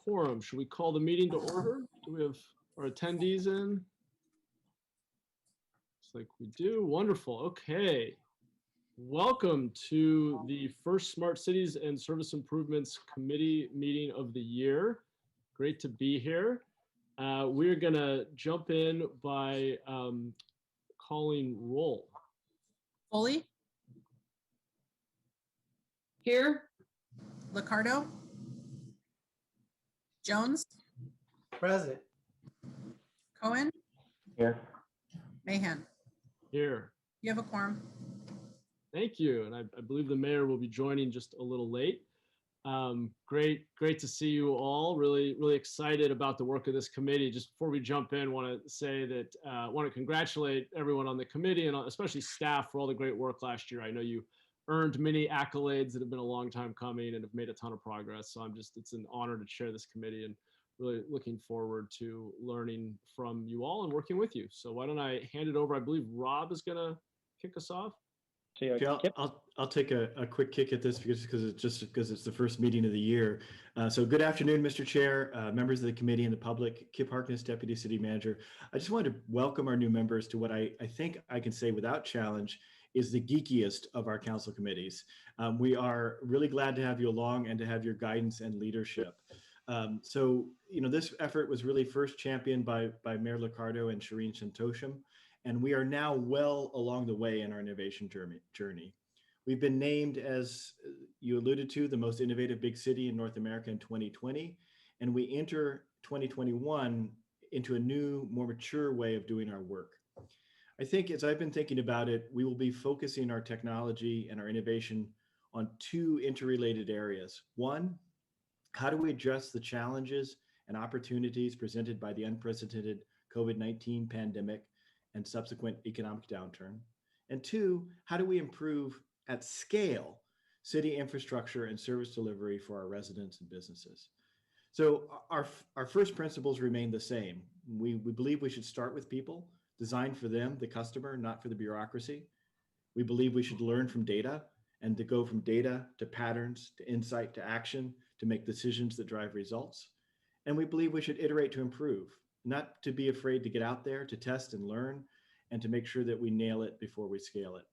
quorum. Should we call the meeting to order? Do we have our attendees in? Looks like we do. Wonderful. Okay. Welcome to the first Smart Cities and Service Improvements Committee meeting of the year. Great to be here. We're going to jump in by calling roll. Foley? Here. Liccardo? Jones? Present. Cohen? Here. Mahan? Here. You have a quorum. Thank you. And I believe the mayor will be joining just a little late. Great to see you all. Really excited about the work of this committee. Just before we jump in, want to say that want to congratulate everyone on the committee and especially staff for all the great work last year. I know you earned many accolades that have been a long time coming and have made a ton of progress. So it's an honor to chair this committee and really looking forward to learning from you all and working with you. So why don't I hand it over? I believe Rob is going to kick us off. So yeah, I'll take a quick kick at this because it's the first meeting of the year. So good afternoon, Mr. Chair, members of the committee and the public. Kip Harkness, Deputy City Manager. I just wanted to welcome our new members to what I think I can say without challenge is the geekiest of our council committees. We are really glad to have you along and to have your guidance and leadership. So this effort was really first championed by Mayor Liccardo and Shireen Santosham. And we are now well along the way in our innovation journey. We've been named, as you alluded to, the most innovative big city in North America in 2020. And we enter 2021 into a new, more mature way of doing our work. I think as I've been thinking about it, we will be focusing our technology and our innovation on two interrelated areas. One, how do we address the challenges and opportunities presented by the unprecedented COVID-19 pandemic and subsequent economic downturn? And two, how do we improve at scale city infrastructure and service delivery for our residents and businesses? So our first principles remain the same. We believe we should start with people, design for them, the customer, not for the bureaucracy. We believe we should learn from data and to go from data to patterns, to insight, to action, to make decisions that drive results. And we believe we should iterate to improve, not to be afraid to get out there, to test and learn, and to make sure that we nail it before we scale it.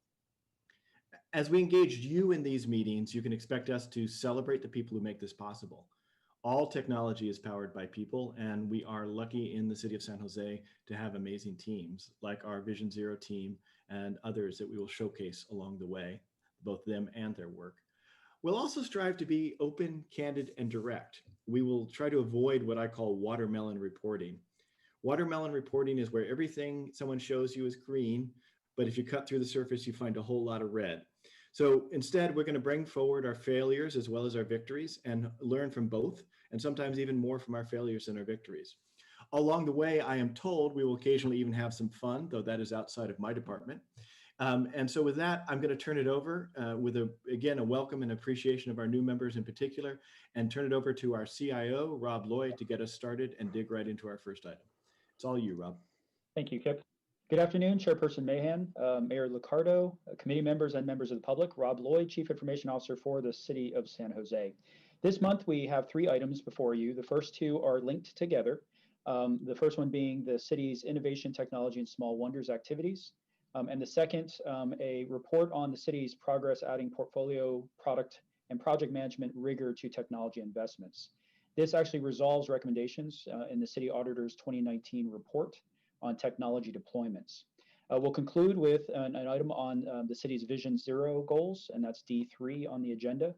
As we engage you in these meetings, you can expect us to celebrate the people who make this possible. All technology is powered by people, and we are lucky in the city of San Jose to have amazing teams like our Vision Zero team and others that we will showcase along the way, both them and their work. We'll also strive to be open, candid, and direct. We will try to avoid what I call watermelon reporting. Watermelon reporting is where everything someone shows you is green, but if you cut through the surface, you find a whole lot of red. So instead, we're going to bring forward our failures as well as our victories and learn from both, and sometimes even more from our failures than our victories. Along the way, I am told we will occasionally even have some fun, though that is outside of my department. And so with that, I'm going to turn it over with, again, a welcome and appreciation of our new members in particular, and turn it over to our CIO, Rob Lloyd, to get us started and dig right into our first item. It's all you, Rob. Thank you, Kip. Good afternoon, Chairperson Mahan, Mayor Liccardo, committee members and members of the public. Rob Lloyd, Chief Information Officer for the City of San Jose. This month, we have 3 items before you. The first 2 are linked together. The first one being the city's innovation, technology, and small wonders activities. And the second, a report on the city's progress adding portfolio, product, and project management rigor to technology investments. This actually resolves recommendations in the city auditor's 2019 report on technology deployments. We'll conclude with an item on the city's Vision Zero goals, and that's D3 on the agenda,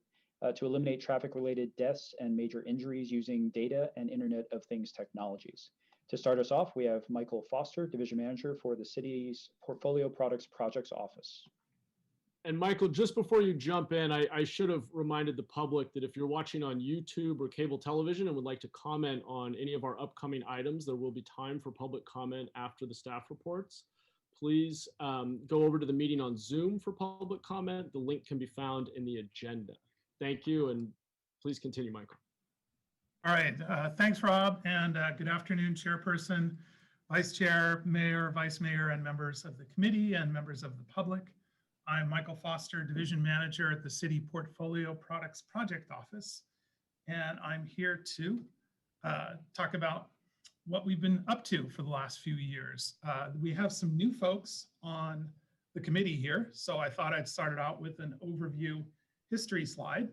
to eliminate traffic-related deaths and major injuries using data and Internet of Things technologies. To start us off, we have Michael Foster, Division Manager for the city's Portfolio Products Projects Office. And Michael, just before you jump in, I should have reminded the public that if you're watching on YouTube or cable television and would like to comment on any of our upcoming items, there will be time for public comment after the staff reports. Please go over to the meeting on Zoom for public comment. The link can be found in the agenda. Thank you, and please continue, Michael. All right, thanks, Rob, and good afternoon, Chairperson, Vice Chair, Mayor, Vice Mayor, and members of the committee and members of the public. I'm Michael Foster, Division Manager at the City Portfolio Products Project Office, and I'm here to talk about what we've been up to for the last few years. We have some new folks on the committee here, so I thought I'd start it out with an overview history slide.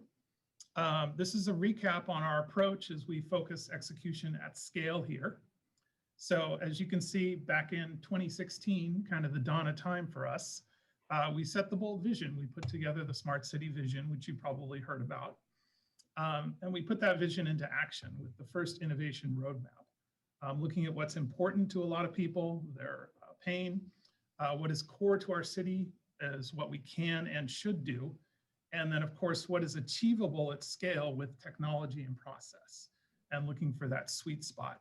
This is a recap on our approach as we focus execution at scale here. So as you can see, back in 2016, kind of the dawn of time for us, we set the bold vision. We put together the Smart City Vision, which you probably heard about. And we put that vision into action with the first innovation roadmap, looking at what's important to a lot of people, their pain, what is core to our city is what we can and should do. And then, of course, what is achievable at scale with technology and process, and looking for that sweet spot.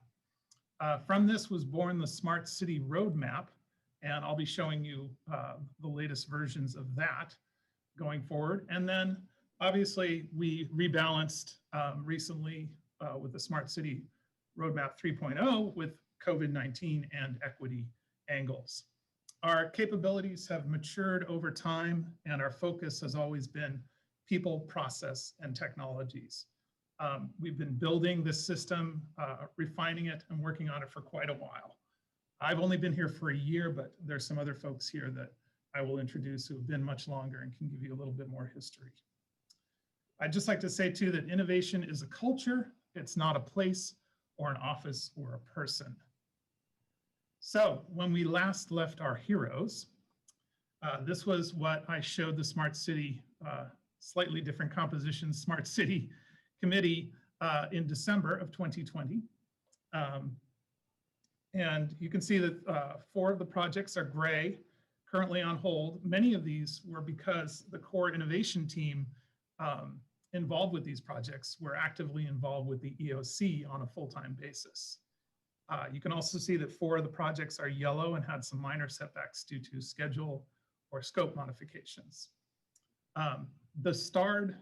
From this was born the Smart City Roadmap, and I'll be showing you the latest versions of that going forward. And then, obviously, we rebalanced recently with the Smart City Roadmap 3.0 with COVID-19 and equity angles. Our capabilities have matured over time, and our focus has always been people, process, and technologies. We've been building this system, refining it, and working on it for quite a while. I've only been here for a year, but there's some other folks here that I will introduce who have been much longer and can give you a little bit more history. I'd just like to say, too, that innovation is a culture. It's not a place or an office or a person. So when we last left our heroes, this was what I showed the Smart City, slightly different composition, Smart City Committee in December of 2020. And you can see that 4 of the projects are gray, currently on hold. Many of these were because the core innovation team involved with these projects were actively involved with the EOC on a full-time basis. You can also see that 4 of the projects are yellow and had some minor setbacks due to schedule or scope modifications. The starred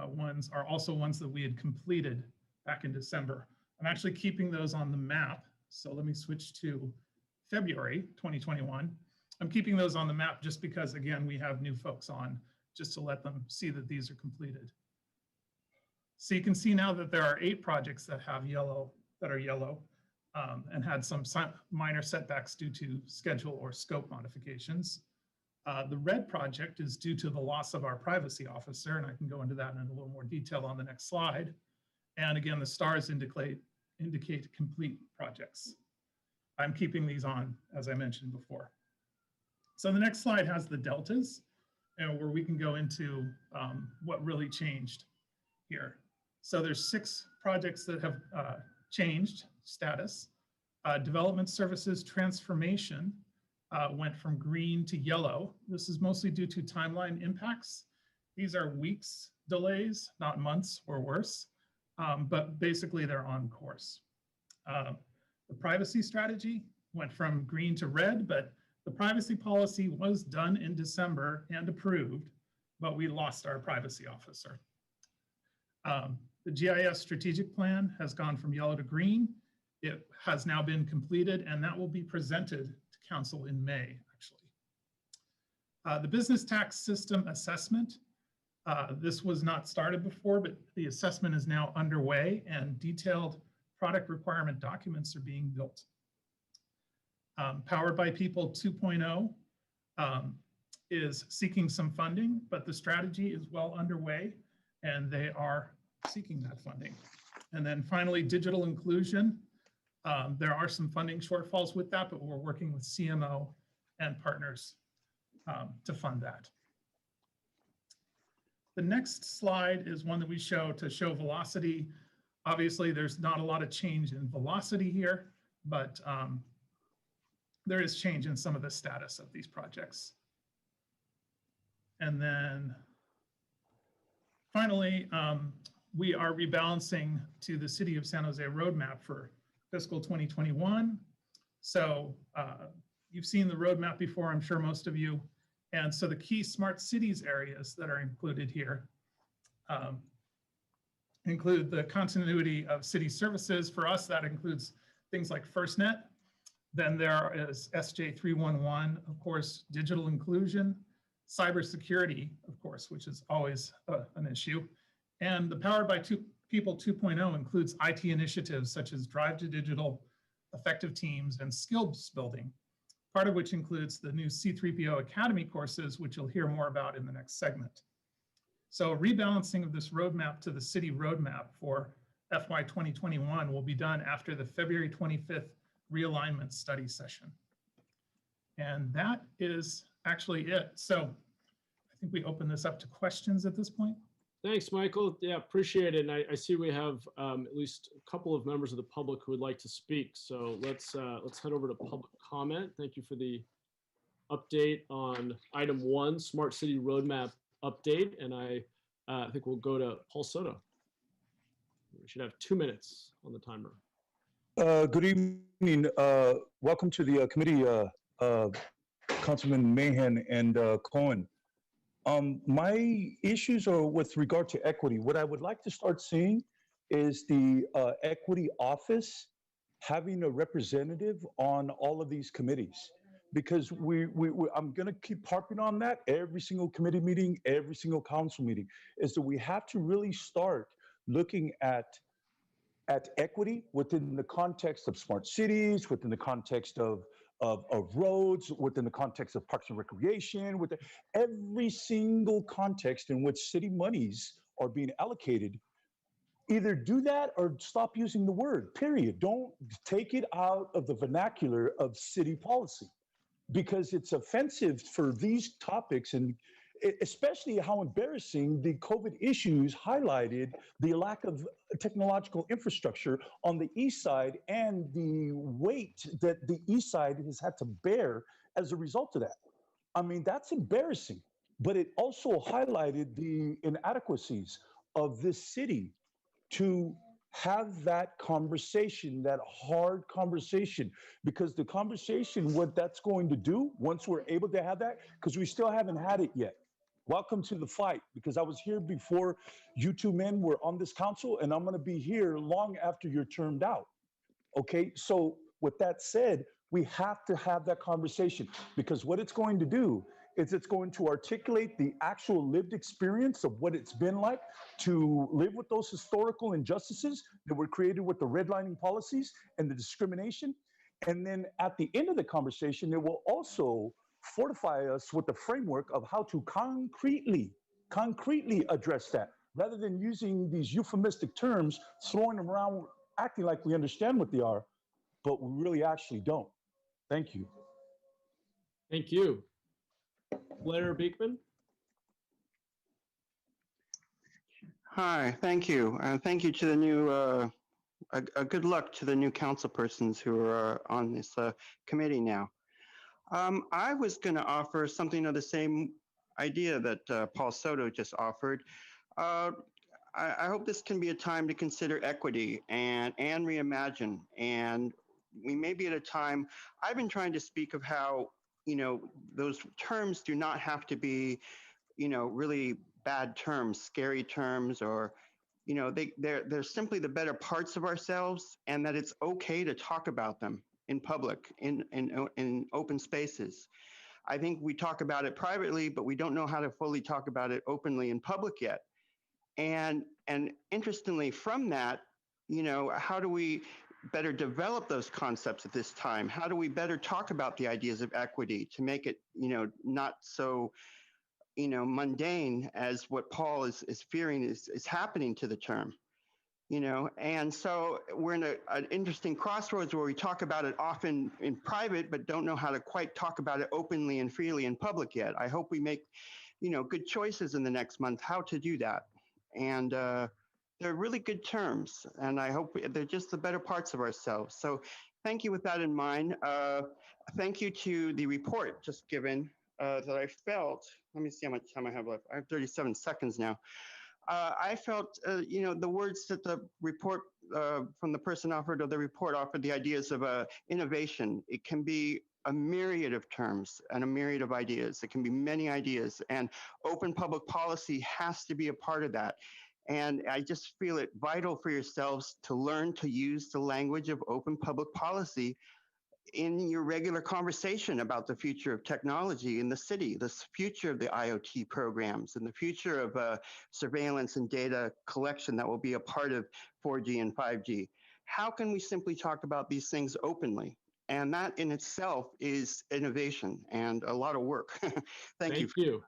ones are also ones that we had completed back in December. I'm actually keeping those on the map. So let me switch to February 2021. I'm keeping those on the map just because, again, we have new folks on, just to let them see that these are completed. So you can see now that there are 8 projects that have yellow, and had some minor setbacks due to schedule or scope modifications. The red project is due to the loss of our privacy officer, and I can go into that in a little more detail on the next slide. And again, the stars indicate complete projects. I'm keeping these on, as I mentioned before. So the next slide has the deltas, and where we can go into what really changed here. So there's 6 projects that have changed status. Development services transformation went from green to yellow. This is mostly due to timeline impacts. These are weeks delays, not months or worse, but basically they're on course. The privacy strategy went from green to red, but the privacy policy was done in December and approved, but we lost our privacy officer. The GIS strategic plan has gone from yellow to green. It has now been completed, and that will be presented to council in May, actually. The business tax system assessment, this was not started before, but the assessment is now underway, and detailed product requirement documents are being built. Powered by People 2.0 is seeking some funding, but the strategy is well underway, and they are seeking that funding. And then finally, digital inclusion. There are some funding shortfalls with that, but we're working with CMO and partners to fund that. The next slide is one that we show to show velocity. Obviously, there's not a lot of change in velocity here, but there is change in some of the status of these projects. And then finally, we are rebalancing to the City of San Jose roadmap for fiscal 2021. So you've seen the roadmap before, I'm sure most of you. And so the key smart cities areas that are included here include the continuity of city services. For us, that includes things like FirstNet. Then there is SJ311, of course, digital inclusion, cybersecurity, of course, which is always an issue, and the Powered by People 2.0 includes IT initiatives such as Drive to Digital, effective teams, and skills building, part of which includes the new C3PO Academy courses, which you'll hear more about in the next segment. So rebalancing of this roadmap to the city roadmap for FY 2021 will be done after the February 25th realignment study session. And that is actually it. So I think we open this up to questions at this point. Thanks, Michael. Yeah, appreciate it. And I see we have at least a couple of members of the public who would like to speak. So let's head over to public comment. Thank you for the update on item 1, Smart City Roadmap update. And I think we'll go to Paul Soto. We should have 2 minutes on the timer. Good evening. Welcome to the committee, Councilman Mahan and Cohen. My issues are with regard to equity. What I would like to start seeing is the equity office having a representative on all of these committees, because I'm going to keep harping on that every single committee meeting, every single council meeting, is that we have to really start looking at equity within the context of smart cities, within the context of roads, within the context of parks and recreation, with every single context in which city monies are being allocated. Either do that or stop using the word, period. Don't take it out of the vernacular of city policy, because it's offensive for these topics, and especially how embarrassing the COVID issues highlighted the lack of technological infrastructure on the east side and the weight that the east side has had to bear as a result of that. I mean, that's embarrassing, but it also highlighted the inadequacies of this city to have that conversation, that hard conversation, because the conversation, what that's going to do once we're able to have that, because we still haven't had it yet. Welcome to the fight, because I was here before you two men were on this council, and I'm going to be here long after you're termed out. Okay, so with that said, we have to have that conversation, because what it's going to do is it's going to articulate the actual lived experience of what it's been like to live with those historical injustices that were created with the redlining policies and the discrimination. And then at the end of the conversation, it will also fortify us with the framework of how to concretely address that, rather than using these euphemistic terms, throwing them around, acting like we understand what they are, but we really actually don't. Thank you. Thank you. Blair Beekman. Hi, thank you. Thank you to the new, a good luck to the new council persons who are on this committee now. I was going to offer something of the same idea that Paul Soto just offered. I hope this can be a time to consider equity and reimagine. And we may be at a time, I've been trying to speak of how, you know, those terms do not have to be, you know, really bad terms, scary terms, or, you know, they're simply the better parts of ourselves, and that it's okay to talk about them in public, in open spaces. I think we talk about it privately, but we don't know how to fully talk about it openly in public yet. And interestingly, from that, you know, how do we better develop those concepts at this time? How do we better talk about the ideas of equity to make it, you know, not so, you know, mundane as what Paul is fearing is happening to the term? You know, and so we're in an interesting crossroads where we talk about it often in private, but don't know how to quite talk about it openly and freely in public yet. I hope we make, you know, good choices in the next month how to do that. And they're really good terms, and I hope they're just the better parts of ourselves. So thank you with that in mind. Thank you to the report just given that I felt, let me see how much time I have left. I have 37 seconds now. I felt, you know, the words that the report from the person offered, or the report offered, the ideas of innovation. It can be a myriad of terms and a myriad of ideas. It can be many ideas, and open public policy has to be a part of that. And I just feel it vital for yourselves to learn to use the language of open public policy in your regular conversation about the future of technology in the city, the future of the IoT programs, and the future of surveillance and data collection that will be a part of 4G and 5G. How can we simply talk about these things openly? And that in itself is innovation and a lot of work. Thank you. Thank you.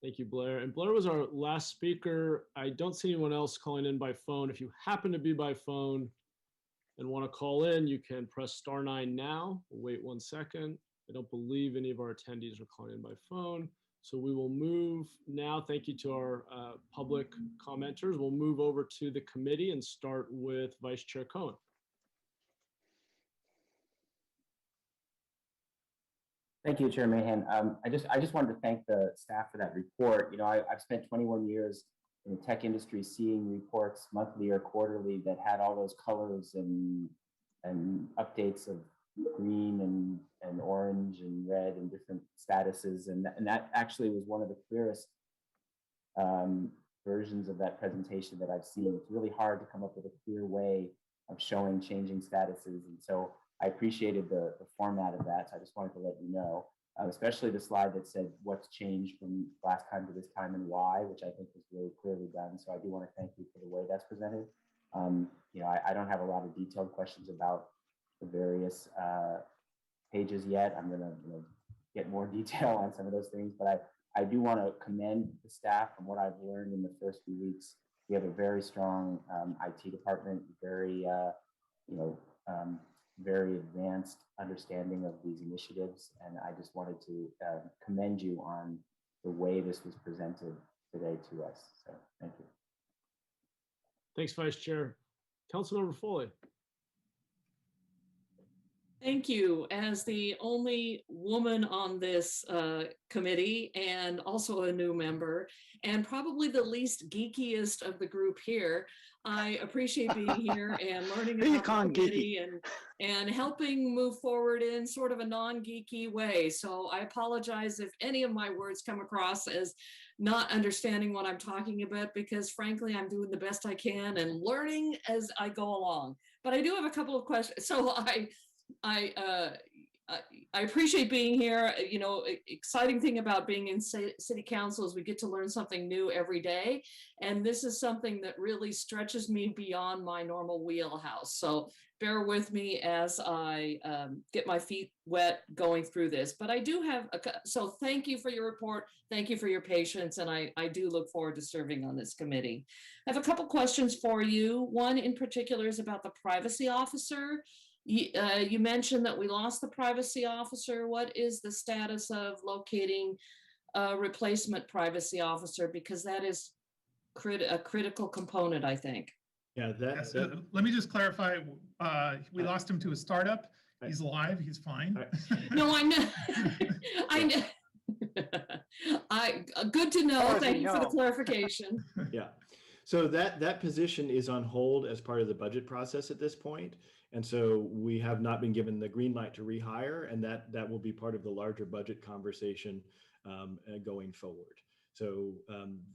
Thank you, Blair. And Blair was our last speaker. I don't see anyone else calling in by phone. If you happen to be by phone and want to call in, you can press *9 now. We'll wait 1 second. I don't believe any of our attendees are calling in by phone. So we will move now. Thank you to our public commenters. We'll move over to the committee and start with Vice Chair Cohen. Thank you, Chair Mahan. I just wanted to thank the staff for that report. You know, I've spent 21 years in the tech industry seeing reports monthly or quarterly that had all those colors and updates of green and orange and red and different statuses. And that actually was one of the clearest versions of that presentation that I've seen. It's really hard to come up with a clear way of showing changing statuses. And so I appreciated the format of that. So I just wanted to let you know, especially the slide that said what's changed from last time to this time and why, which I think was really clearly done. So I do want to thank you for the way that's presented. You know, I don't have a lot of detailed questions about the various pages yet. I'm going to get more detail on some of those things, but I do want to commend the staff from what I've learned in the first few weeks. We have a very strong IT department, very, very advanced understanding of these initiatives. And I just wanted to commend you on the way this was presented today to us. So thank you. Thanks, Vice Chair. Councilmember Foley. Thank you. As the only woman on this committee and also a new member, and probably the least geekiest of the group here, I appreciate being here and learning about the committee and helping move forward in sort of a non-geeky way. So I apologize if any of my words come across as not understanding what I'm talking about, because frankly, I'm doing the best I can and learning as I go along. But I do have a couple of questions. So I appreciate being here. You know, exciting thing about being in city council is we get to learn something new every day. And this is something that really stretches me beyond my normal wheelhouse. So bear with me as I get my feet wet going through this. But I do have, so thank you for your report. Thank you for your patience. And I do look forward to serving on this committee. I have a couple questions for you. One in particular is about the privacy officer. You mentioned that we lost the privacy officer. What is the status of locating a replacement privacy officer? Because that is a critical component, I think. Yeah, Yes, let me just clarify. We lost him to a startup. He's alive. He's fine. No, I know. I know. Good to know. Thank you for the clarification. Yeah. So that position is on hold as part of the budget process at this point. And so we have not been given the green light to rehire, and that will be part of the larger budget conversation going forward. So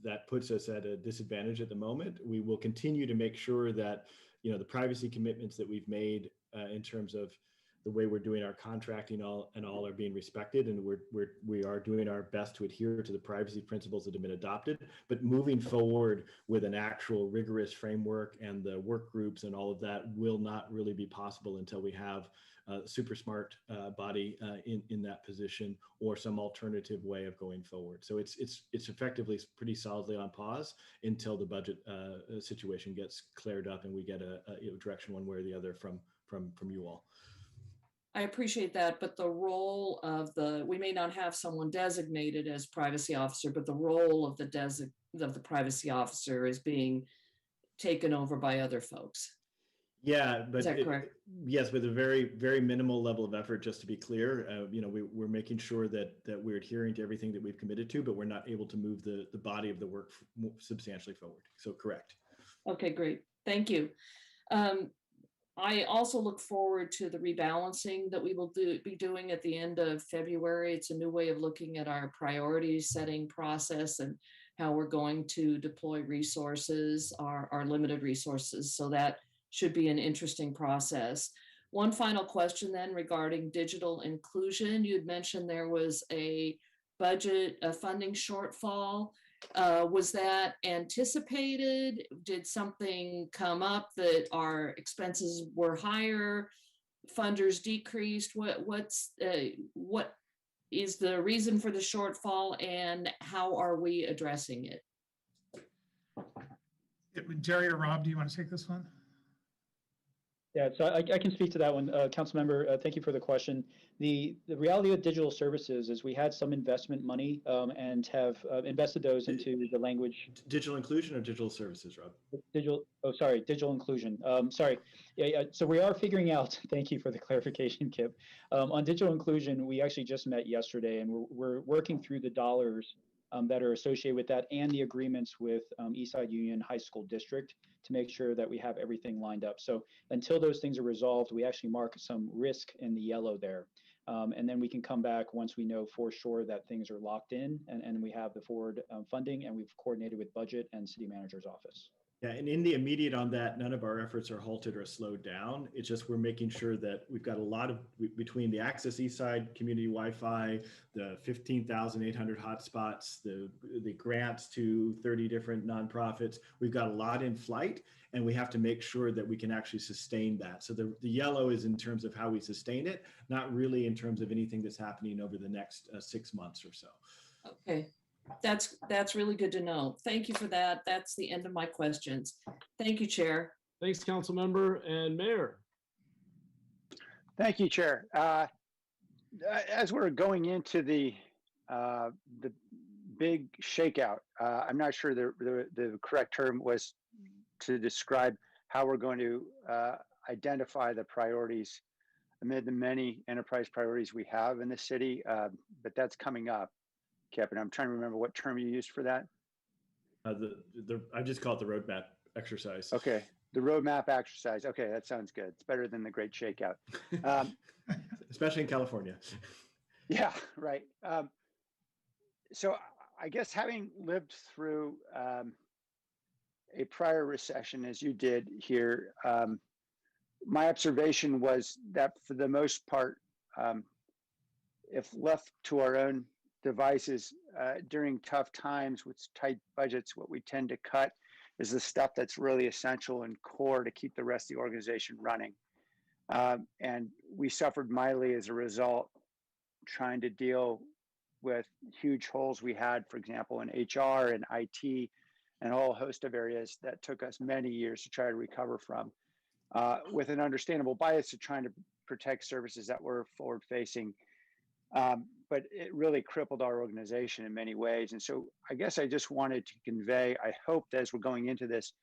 that puts us at a disadvantage at the moment. We will continue to make sure that, you know, the privacy commitments that we've made in terms of the way we're doing our contracting and all are being respected, and we are doing our best to adhere to the privacy principles that have been adopted. But moving forward with an actual rigorous framework and the work groups and all of that will not really be possible until we have a super smart body in that position or some alternative way of going forward. So it's effectively pretty solidly on pause until the budget situation gets cleared up and we get a direction one way or the other from you all. I appreciate that, but the role of we may not have someone designated as privacy officer, but the role of the privacy officer is being taken over by other folks. Yeah, but is that correct? Yes, with a very, very minimal level of effort, just to be clear. You know, we're making sure that we're adhering to everything that we've committed to, but we're not able to move the body of the work substantially forward. So correct. Okay, great. Thank you. I also look forward to the rebalancing that we will be doing at the end of February. It's a new way of looking at our priority setting process and how we're going to deploy resources, our limited resources. So that should be an interesting process. One final question then regarding digital inclusion. You had mentioned there was a budget, a funding shortfall. Was that anticipated? Did something come up that our expenses were higher, funders decreased? What is the reason for the shortfall, and how are we addressing it? Jerry or Rob, do you want to take this one? Yeah, so I can speak to that one. Councilmember, thank you for the question. The reality of digital services is we had some investment money and have invested those into the language. Digital inclusion or digital services, Rob? Digital inclusion. Sorry. Yeah, so we are figuring out, thank you for the clarification, Kip. On digital inclusion, we actually just met yesterday and we're working through the dollars that are associated with that and the agreements with Eastside Union High School District to make sure that we have everything lined up. So until those things are resolved, we actually mark some risk in the yellow there. And then we can come back once we know for sure that things are locked in and we have the forward funding and we've coordinated with budget and city manager's office. Yeah, and in the immediate on that, none of our efforts are halted or slowed down. It's just we're making sure that we've got a lot of, between the Access Eastside community Wi-Fi, the 15,800 hotspots, the grants to 30 different nonprofits, we've got a lot in flight, and we have to make sure that we can actually sustain that. So the yellow is in terms of how we sustain it, not really in terms of anything that's happening over the next 6 months or so. Okay. That's really good to know. Thank you for that. That's the end of my questions. Thank you, Chair. Thanks, council member and mayor. Thank you, Chair. As we're going into the big shakeout, I'm not sure the correct term was to describe how we're going to identify the priorities amid the many enterprise priorities we have in the city, but that's coming up. Kip, and I'm trying to remember what term you used for that. I just call it the roadmap exercise. Okay, the roadmap exercise. Okay, that sounds good. It's better than the great shakeout. Especially in California. Yeah, right. So I guess having lived through a prior recession as you did here, my observation was that for the most part, if left to our own devices during tough times with tight budgets, what we tend to cut is the stuff that's really essential and core to keep the rest of the organization running. And we suffered mightily as a result, trying to deal with huge holes we had, for example, in HR and IT and a whole host of areas that took us many years to try to recover from, with an understandable bias to trying to protect services that were forward facing. But it really crippled our organization in many ways. And so I guess I just wanted to convey, I hope that as we're going into this,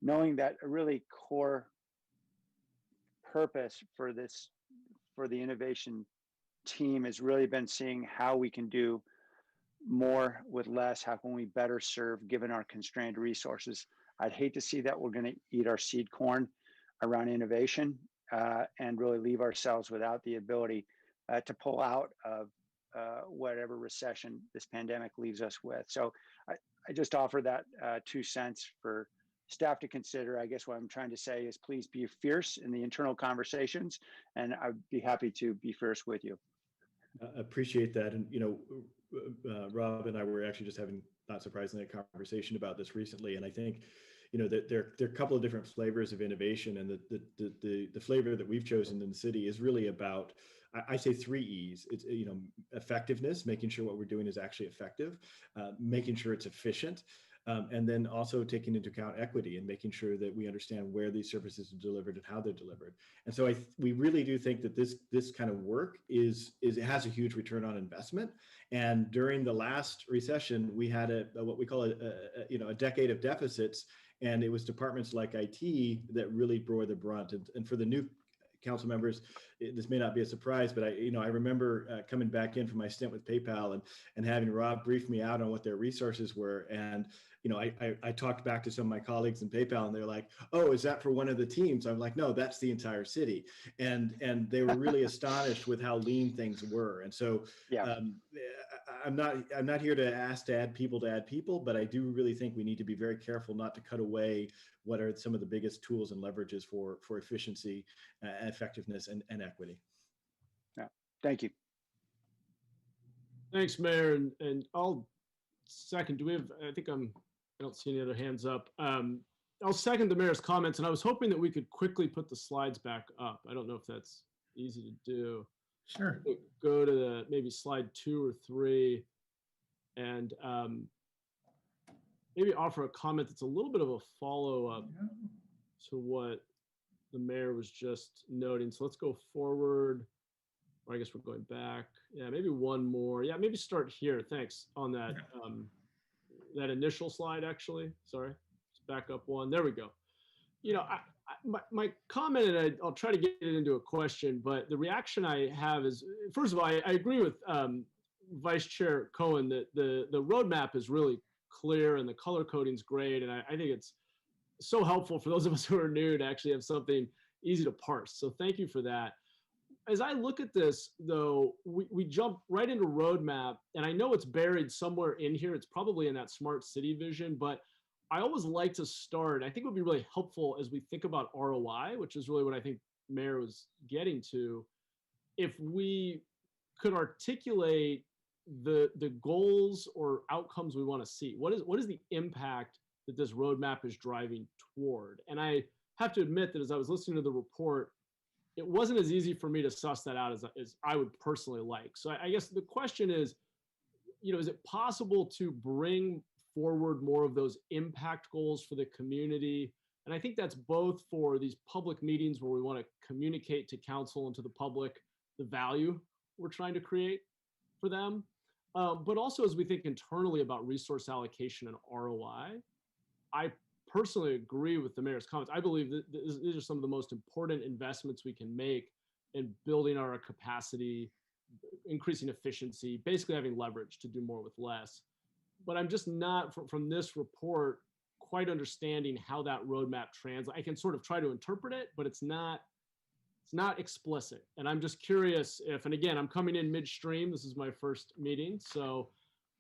knowing that a really core purpose for the innovation team has really been seeing how we can do more with less, how can we better serve given our constrained resources. I'd hate to see that we're going to eat our seed corn around innovation and really leave ourselves without the ability to pull out of whatever recession this pandemic leaves us with. So I just offer that 2 cents for staff to consider. I guess what I'm trying to say is please be fierce in the internal conversations, and I'd be happy to be fierce with you. Appreciate that. And, Rob and I were actually just having, not surprisingly, a conversation about this recently. And I think, that there are a couple of different flavors of innovation, and the flavor that we've chosen in the city is really about, I say 3 E's. It's, effectiveness, making sure what we're doing is actually effective, making sure it's efficient, and then also taking into account equity and making sure that we understand where these services are delivered and how they're delivered. And so we really do think that this kind of work it has a huge return on investment. And during the last recession, we had what we call a decade of deficits, and it was departments like IT that really bore the brunt. And for the new council members, this may not be a surprise, but I remember coming back in from my stint with PayPal and having Rob brief me out on what their resources were. And, I talked back to some of my colleagues in PayPal and they're like, oh, is that for one of the teams? I'm like, no, that's the entire city. And they were really astonished with how lean things were. And so Yeah. I'm not here to ask to add people, but I do really think we need to be very careful not to cut away what are some of the biggest tools and leverages for efficiency, effectiveness, and equity. Yeah. Thank you. Thanks, Mayor. And I'll second. Do we have, I don't see any other hands up. I'll second the mayor's comments, and I was hoping that we could quickly put the slides back up. I don't know if that's easy to do. Sure. Go to maybe slide 2 or 3, and maybe offer a comment that's a little bit of a follow-up to what the mayor was just noting. So let's go forward, or I guess we're going back. Yeah, maybe one more. Yeah, maybe start here. Thanks on that that initial slide, actually. Sorry, just back up one. There we go. My comment, and I'll try to get it into a question, but the reaction I have is, first of all, I agree with Vice Chair Cohen that the roadmap is really clear and the color coding is great. And I think it's so helpful for those of us who are new to actually have something easy to parse. So thank you for that. As I look at this, though, we jump right into roadmap, and I know it's buried somewhere in here. It's probably in that smart city vision, but I always like to start. I think it would be really helpful as we think about ROI, which is really what I think Mayor was getting to. If we could articulate the goals or outcomes we want to see, what is the impact that this roadmap is driving toward? And I have to admit that as I was listening to the report, it wasn't as easy for me to suss that out as I would personally like. So I guess the question is, is it possible to bring forward more of those impact goals for the community? And I think that's both for these public meetings where we want to communicate to council and to the public the value we're trying to create for them, but also as we think internally about resource allocation and ROI. I personally agree with the mayor's comments. I believe that these are some of the most important investments we can make in building our capacity, increasing efficiency, basically having leverage to do more with less. But I'm just not, from this report, quite understanding how that roadmap translates. I can sort of try to interpret it, but it's not explicit. And I'm just curious if, and again, I'm coming in midstream. This is my first meeting, so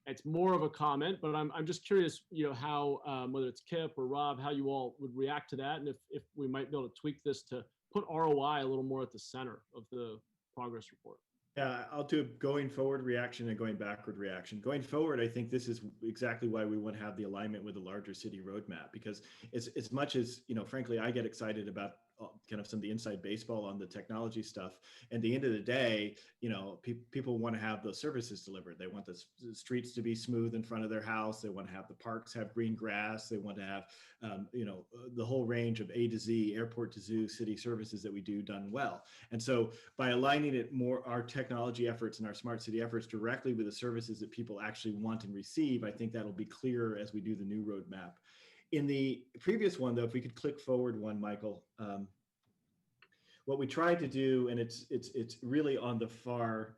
it's more of a comment, but I'm just curious, how, whether it's Kip or Rob, how you all would react to that, and if we might be able to tweak this to put ROI a little more at the center of the progress report. Yeah, I'll do a going forward reaction and going backward reaction. Going forward, I think this is exactly why we want to have the alignment with the larger city roadmap, because as much as, frankly, I get excited about kind of some of the inside baseball on the technology stuff. And at the end of the day, people want to have those services delivered. They want the streets to be smooth in front of their house. They want to have the parks have green grass. They want to have, the whole range of A to Z, airport to zoo, city services that we do done well. And so by aligning it more, our technology efforts and our smart city efforts directly with the services that people actually want and receive, I think that'll be clearer as we do the new roadmap. In the previous one, though, if we could click forward one, Michael, what we tried to do, and it's really on the far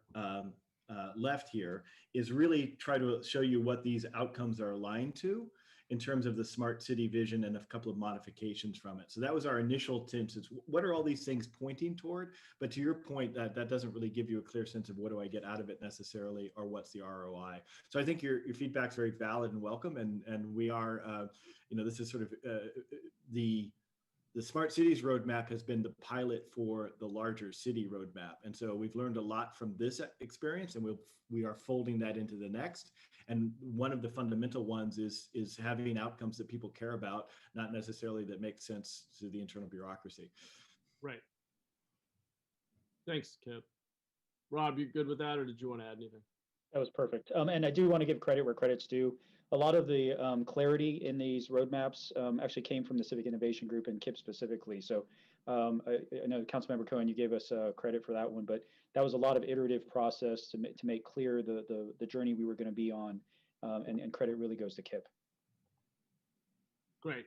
left here, is really try to show you what these outcomes are aligned to in terms of the smart city vision and a couple of modifications from it. So that was our initial tint. It's what are all these things pointing toward? But to your point, that doesn't really give you a clear sense of what do I get out of it necessarily, or what's the ROI. So I think your feedback's very valid and welcome. And we are, this is sort of the Smart Cities roadmap has been the pilot for the larger city roadmap. And so we've learned a lot from this experience, and we are folding that into the next. And one of the fundamental ones is having outcomes that people care about, not necessarily that make sense to the internal bureaucracy. Right. Thanks, Kip. Rob, you good with that, or did you want to add anything? That was perfect. And I do want to give credit where credit's due. A lot of the clarity in these roadmaps actually came from the Civic Innovation Group and KIP specifically. So I know Councilmember Cohen, you gave us credit for that one, but that was a lot of iterative process to make clear the journey we were going to be on, and credit really goes to KIP. Great.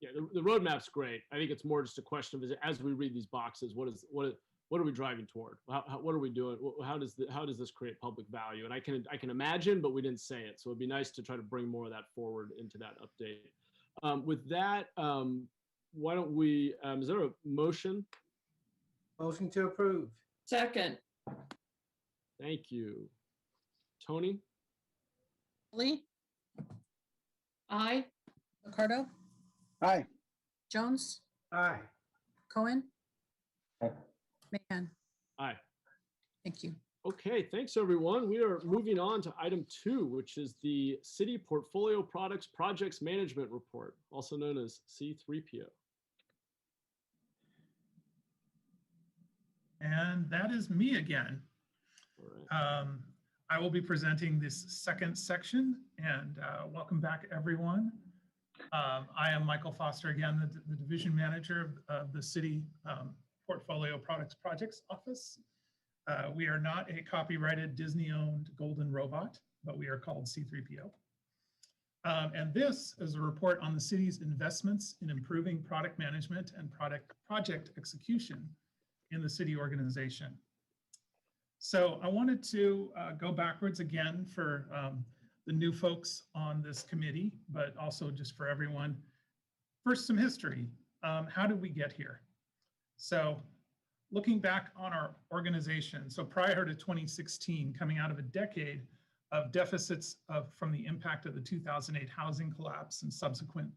Yeah, the roadmap's great. I think it's more just a question of, as we read these boxes, what what are we driving toward? What are we doing? How does this create public value? And I can imagine, but we didn't say it. So it'd be nice to try to bring more of that forward into that update. With that, why don't we, is there a motion? Motion to approve. Second. Thank you. Tony? Lee, Aye. Ricardo, Aye. Jones, Aye. Cohen, Aye. Mahan. Aye. Thank you. Okay, thanks everyone. We are moving on to item 2, which is the City Portfolio Products Projects Management Report, also known as C3PO. And that is me again. All right. I will be presenting this second section, and welcome back, everyone. I am Michael Foster again, the division manager of the City Portfolio Products Projects Office. We are not a copyrighted Disney-owned golden robot, but we are called C3PO. And this is a report on the city's investments in improving product management and project execution in the city organization. So I wanted to go backwards again for the new folks on this committee, but also just for everyone. First, some history. How did we get here? So looking back on our organization, so prior to 2016, coming out of a decade of deficits from the impact of the 2008 housing collapse and subsequent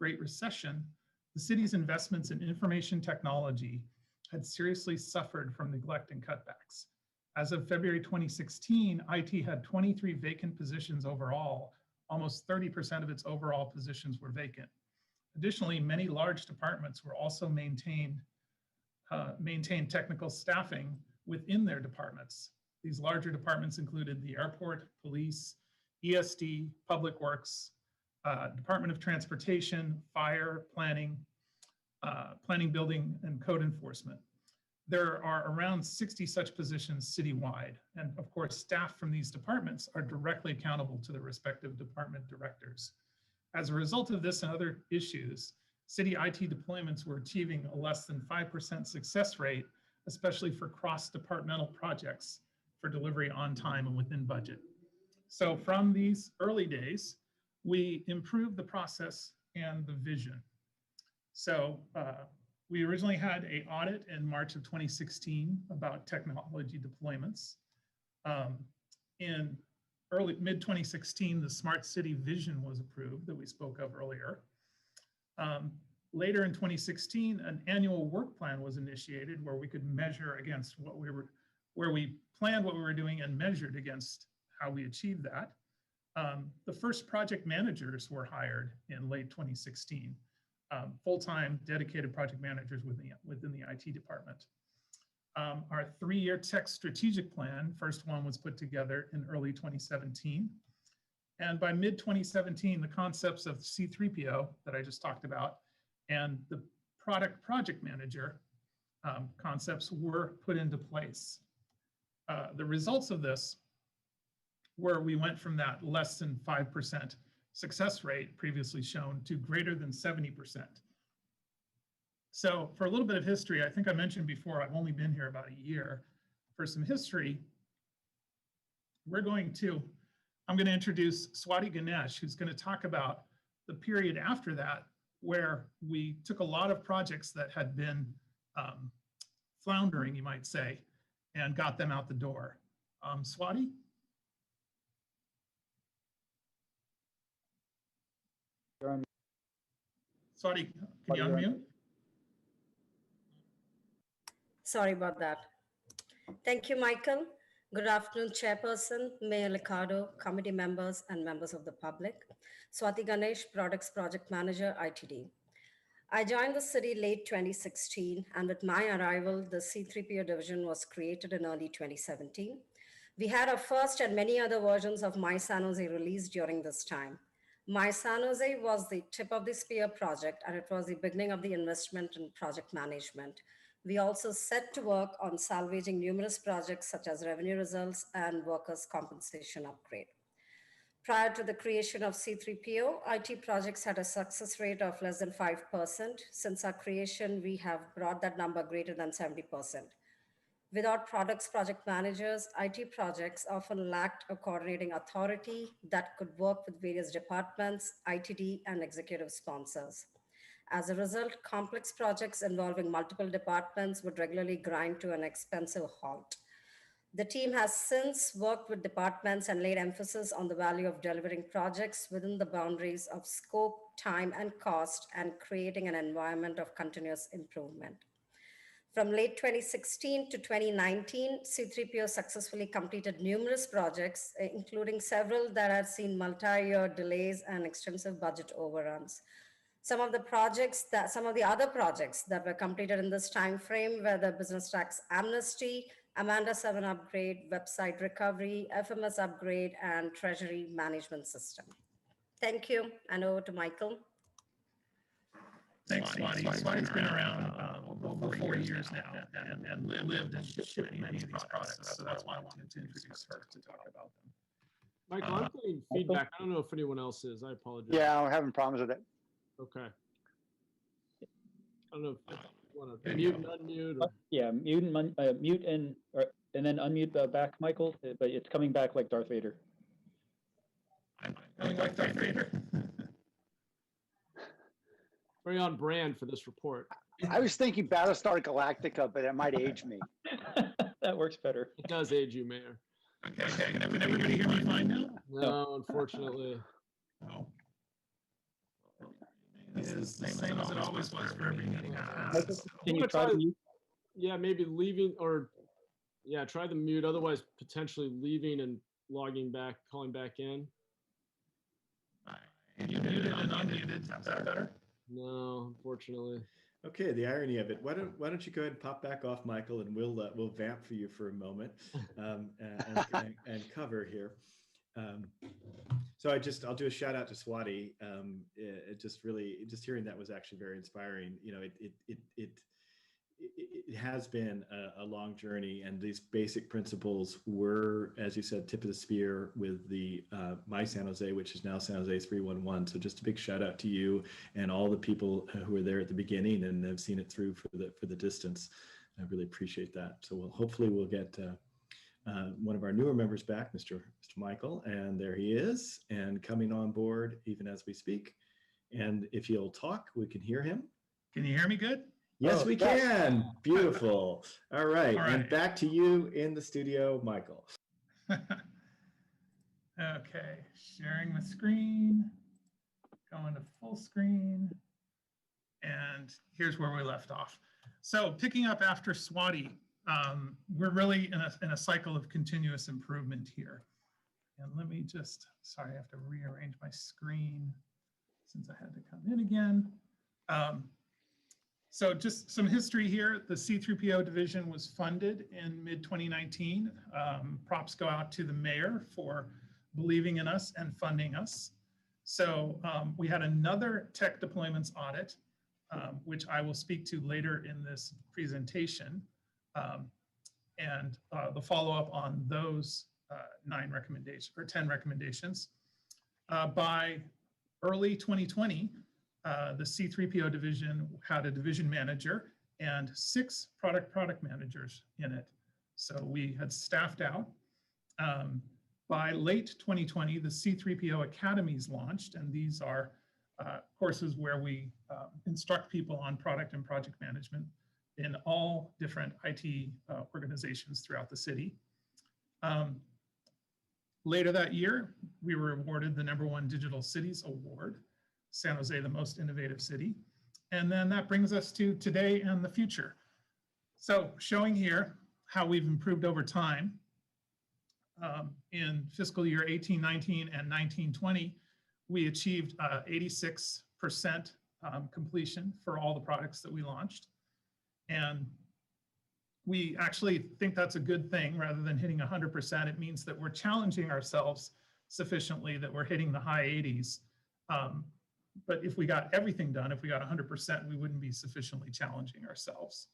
Great Recession, the city's investments in information technology had seriously suffered from neglect and cutbacks. As of February 2016, IT had 23 vacant positions overall. Almost 30% of its overall positions were vacant. Additionally, many large departments were also maintained technical staffing within their departments. These larger departments included the airport, police, ESD, Public Works, Department of Transportation, Fire, Planning, Building, and Code Enforcement. There are around 60 such positions citywide. And of course, staff from these departments are directly accountable to the respective department directors. As a result of this and other issues, city IT deployments were achieving a less than 5% success rate, especially for cross-departmental projects for delivery on time and within budget. So from these early days, we improved the process and the vision. So we originally had an audit in March of 2016 about technology deployments. In mid-2016, the Smart City Vision was approved that we spoke of earlier. Later in 2016, an annual work plan was initiated where we could measure against where we planned what we were doing and measured against how we achieved that. The first project managers were hired in late 2016. Full-time dedicated project managers within the IT department. Our 3-year tech strategic plan, first one was put together in early 2017. And by mid-2017, the concepts of C3PO that I just talked about and the product project manager concepts were put into place. The results of this were we went from that less than 5% success rate previously shown to greater than 70%. So for a little bit of history, I think I mentioned before, I've only been here about a year. For some history, I'm going to introduce Swati Ganesh, who's going to talk about the period after that, where we took a lot of projects that had been floundering, you might say, and got them out the door. Swati? Swati, can you unmute? Sorry about that. Thank you, Michael. Good afternoon, Chairperson, Mayor Liccardo, committee members, and members of the public. Swati Ganesh, Products Project Manager, ITD. I joined the city late 2016, and with my arrival, the C3PO division was created in early 2017. We had our first and many other versions of My San Jose released during this time. My San Jose was the tip of the spear project, and it was the beginning of the investment in project management. We also set to work on salvaging numerous projects such as revenue results and workers' compensation upgrade. Prior to the creation of C3PO, IT projects had a success rate of less than 5%. Since our creation, we have brought that number greater than 70%. Without products project managers, IT projects often lacked a coordinating authority that could work with various departments, ITD, and executive sponsors. As a result, complex projects involving multiple departments would regularly grind to an expensive halt. The team has since worked with departments and laid emphasis on the value of delivering projects within the boundaries of scope, time, and cost, and creating an environment of continuous improvement. From late 2016 to 2019, C3PO successfully completed numerous projects, including several that had seen multi-year delays and extensive budget overruns. Some of the other projects that were completed in this time frame were the Business Tax Amnesty, Amanda 7 upgrade, website recovery, FMS upgrade, and treasury management system. Thank you, and over to Michael. Thanks, Swati. Swati's been around over 4 years now and lived and shipped many of these products. So that's why I wanted to introduce her to talk about them. Michael, I'm getting feedback. I don't know if anyone else is. I apologize. Yeah, I'm having problems with it. Okay. I don't know if you want to mute and unmute. Or... Yeah, mute and then unmute back, Michael. But it's coming back like Darth Vader. I'm coming like Darth Vader. Very on brand for this report. I was thinking Battlestar Galactica, but it might age me. That works better. It does age you, Mayor. Okay. Can everybody hear me fine now? No, unfortunately. No. It's the same as it always was for every meeting. Can you try to mute? Yeah, maybe leaving or try the mute. Otherwise, potentially leaving and logging back, calling back in. You muted and unmuted. Is that better? No, unfortunately. Okay, the irony of it. Why don't you go ahead and pop back off, Michael, and we'll vamp for you for a moment and cover here. So I'll do a shout out to Swati. Just hearing that was actually very inspiring. You know, it has been a long journey, and these basic principles were, as you said, tip of the spear with the My San Jose, which is now San Jose 311. So just a big shout out to you and all the people who were there at the beginning and have seen it through for the distance. I really appreciate that. So hopefully we'll get one of our newer members back, Mr. Michael, and there he is, and coming on board even as we speak. And if he'll talk, we can hear him. Can you hear me good? Yes, we can. Beautiful. All right. And back to you in the studio, Michael. Okay, sharing the screen, going to full screen. And here's where we left off. So picking up after Swati, we're really in a cycle of continuous improvement here. And let me just, sorry, I have to rearrange my screen since I had to come in again. So just some history here. The C3PO division was funded in mid-2019. Props go out to the mayor for believing in us and funding us. So we had another tech deployments audit, which I will speak to later in this presentation. And the follow-up on those 9 recommendations or 10 recommendations. By early 2020, the C3PO division had a division manager and 6 product managers in it. So we had staffed out. By late 2020, the C3PO academies launched, and these are courses where we instruct people on product and project management in all different IT organizations throughout the city. Later that year, we were awarded the #1 Digital Cities Award, San Jose, the most innovative city. And then that brings us to today and the future. So showing here how we've improved over time. In fiscal year 18-19 and 19-20, we achieved 86% completion for all the products that we launched. And we actually think that's a good thing. Rather than hitting 100%, it means that we're challenging ourselves sufficiently that we're hitting the high 80s. But if we got everything done, if we got 100%, we wouldn't be sufficiently challenging ourselves.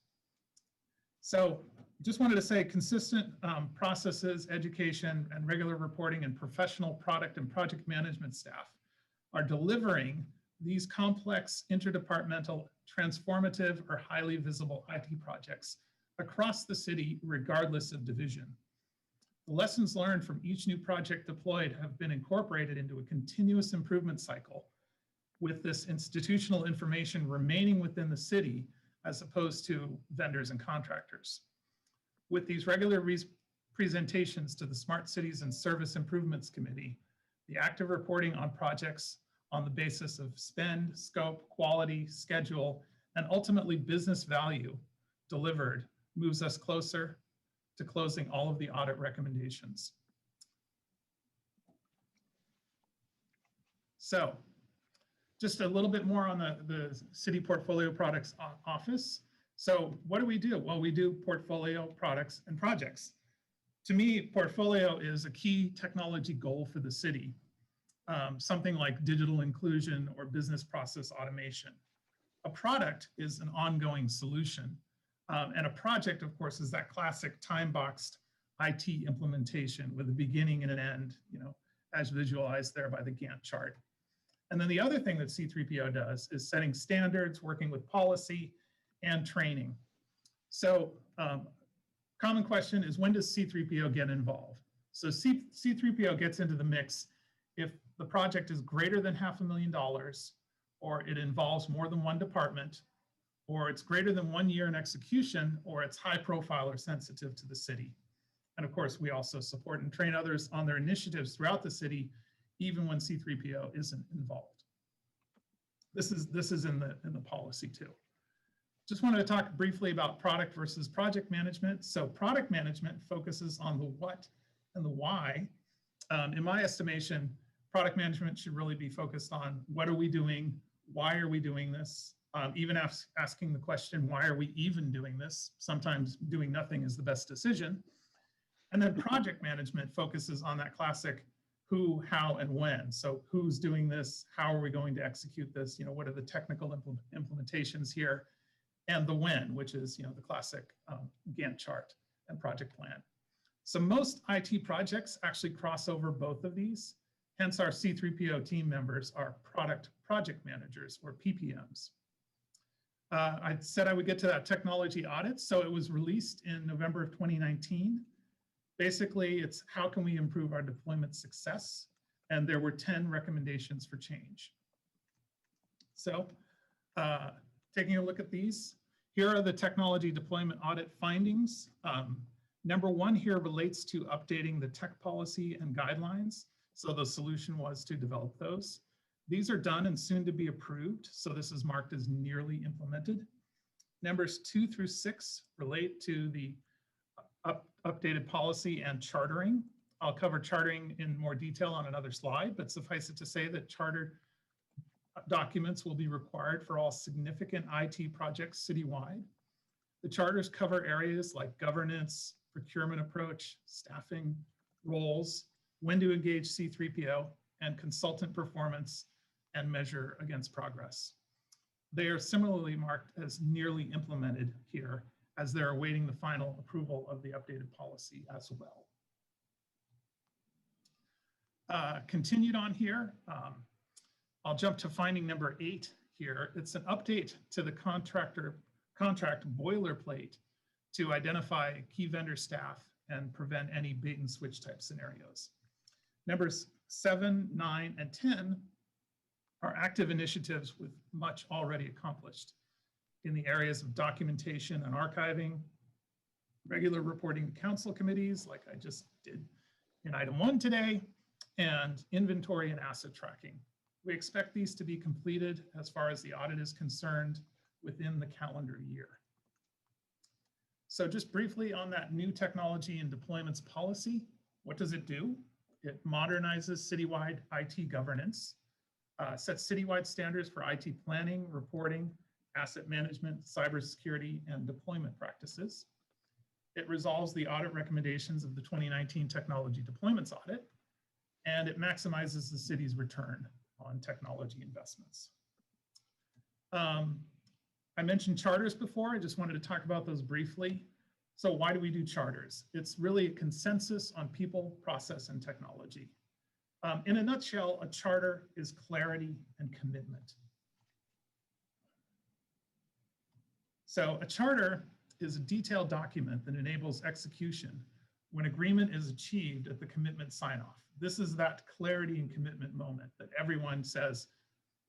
So just wanted to say consistent processes, education, and regular reporting and professional product and project management staff are delivering these complex interdepartmental, transformative, or highly visible IT projects across the city, regardless of division. The lessons learned from each new project deployed have been incorporated into a continuous improvement cycle, with this institutional information remaining within the city as opposed to vendors and contractors. With these regular presentations to the Smart Cities and Service Improvements Committee, the active reporting on projects on the basis of spend, scope, quality, schedule, and ultimately business value delivered moves us closer to closing all of the audit recommendations. So just a little bit more on the City Portfolio Products Office. So what do? Well, we do portfolio products and projects. To me, portfolio is a key technology goal for the city. Something like digital inclusion or business process automation. A product is an ongoing solution. And a project, of course, is that classic time-boxed IT implementation with a beginning and an end, as visualized there by the Gantt chart. And then the other thing that C3PO does is setting standards, working with policy, and training. So common question is, when does C3PO get involved? So C3PO gets into the mix if the project is greater than $500,000, or it involves more than one department, or it's greater than 1 year in execution, or it's high profile or sensitive to the city. And of course, we also support and train others on their initiatives throughout the city, even when C3PO isn't involved. This is in the policy too. Just wanted to talk briefly about product versus project management. So product management focuses on the what and the why. In my estimation, product management should really be focused on what are we doing, why are we doing this, even asking the question, why are we even doing this? Sometimes doing nothing is the best decision. And then project management focuses on that classic who, how, and when. So who's doing this? How are we going to execute this? What are the technical implementations here? And the when, which is the classic Gantt chart and project plan. So most IT projects actually cross over both of these. Hence our C3PO team members are product project managers, or PPMs. I said I would get to that technology audit. So it was released in November of 2019. Basically, it's how can we improve our deployment success? And there were 10 recommendations for change. So taking a look at these, here are the technology deployment audit findings. Number one here relates to updating the tech policy and guidelines. So the solution was to develop those. These are done and soon to be approved. So this is marked as nearly implemented. Numbers 2 through 6 relate to the updated policy and chartering. I'll cover chartering in more detail on another slide, but suffice it to say that charter documents will be required for all significant IT projects citywide. The charters cover areas like governance, procurement approach, staffing, roles, when to engage C3PO, and consultant performance and measure against progress. They are similarly marked as nearly implemented here, as they're awaiting the final approval of the updated policy as well. Continued on here, I'll jump to finding number 8 here. It's an update to the contract boilerplate to identify key vendor staff and prevent any bait and switch type scenarios. Numbers 7, 9, and 10 are active initiatives with much already accomplished in the areas of documentation and archiving, regular reporting to council committees, like I just did in item 1 today, and inventory and asset tracking. We expect these to be completed as far as the audit is concerned within the calendar year. So just briefly on that new technology and deployments policy, what does it do? It modernizes citywide IT governance, sets citywide standards for IT planning, reporting, asset management, cybersecurity, and deployment practices. It resolves the audit recommendations of the 2019 technology deployments audit, and it maximizes the city's return on technology investments. I mentioned charters before. I just wanted to talk about those briefly. So why do we do charters? It's really a consensus on people, process, and technology. In a nutshell, a charter is clarity and commitment. So a charter is a detailed document that enables execution when agreement is achieved at the commitment sign-off. This is that clarity and commitment moment that everyone says,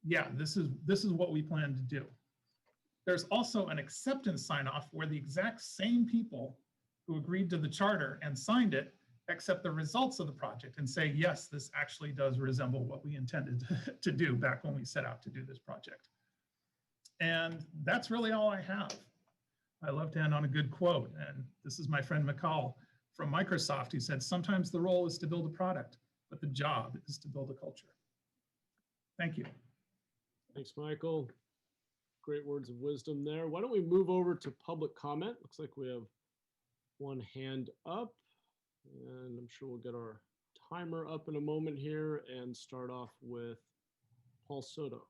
yeah, this is what we plan to do. There's also an acceptance sign-off where the exact same people who agreed to the charter and signed it accept the results of the project and say, yes, this actually does resemble what we intended to do back when we set out to do this project. And that's really all I have. I love to end on a good quote. And this is my friend McCall from Microsoft, who said, sometimes the role is to build a product, but the job is to build a culture. Thank you. Thanks, Michael. Great words of wisdom there. Why don't we move over to public comment? Looks like we have one hand up, and I'm sure we'll get our timer up in a moment here and start off with Paul Soto.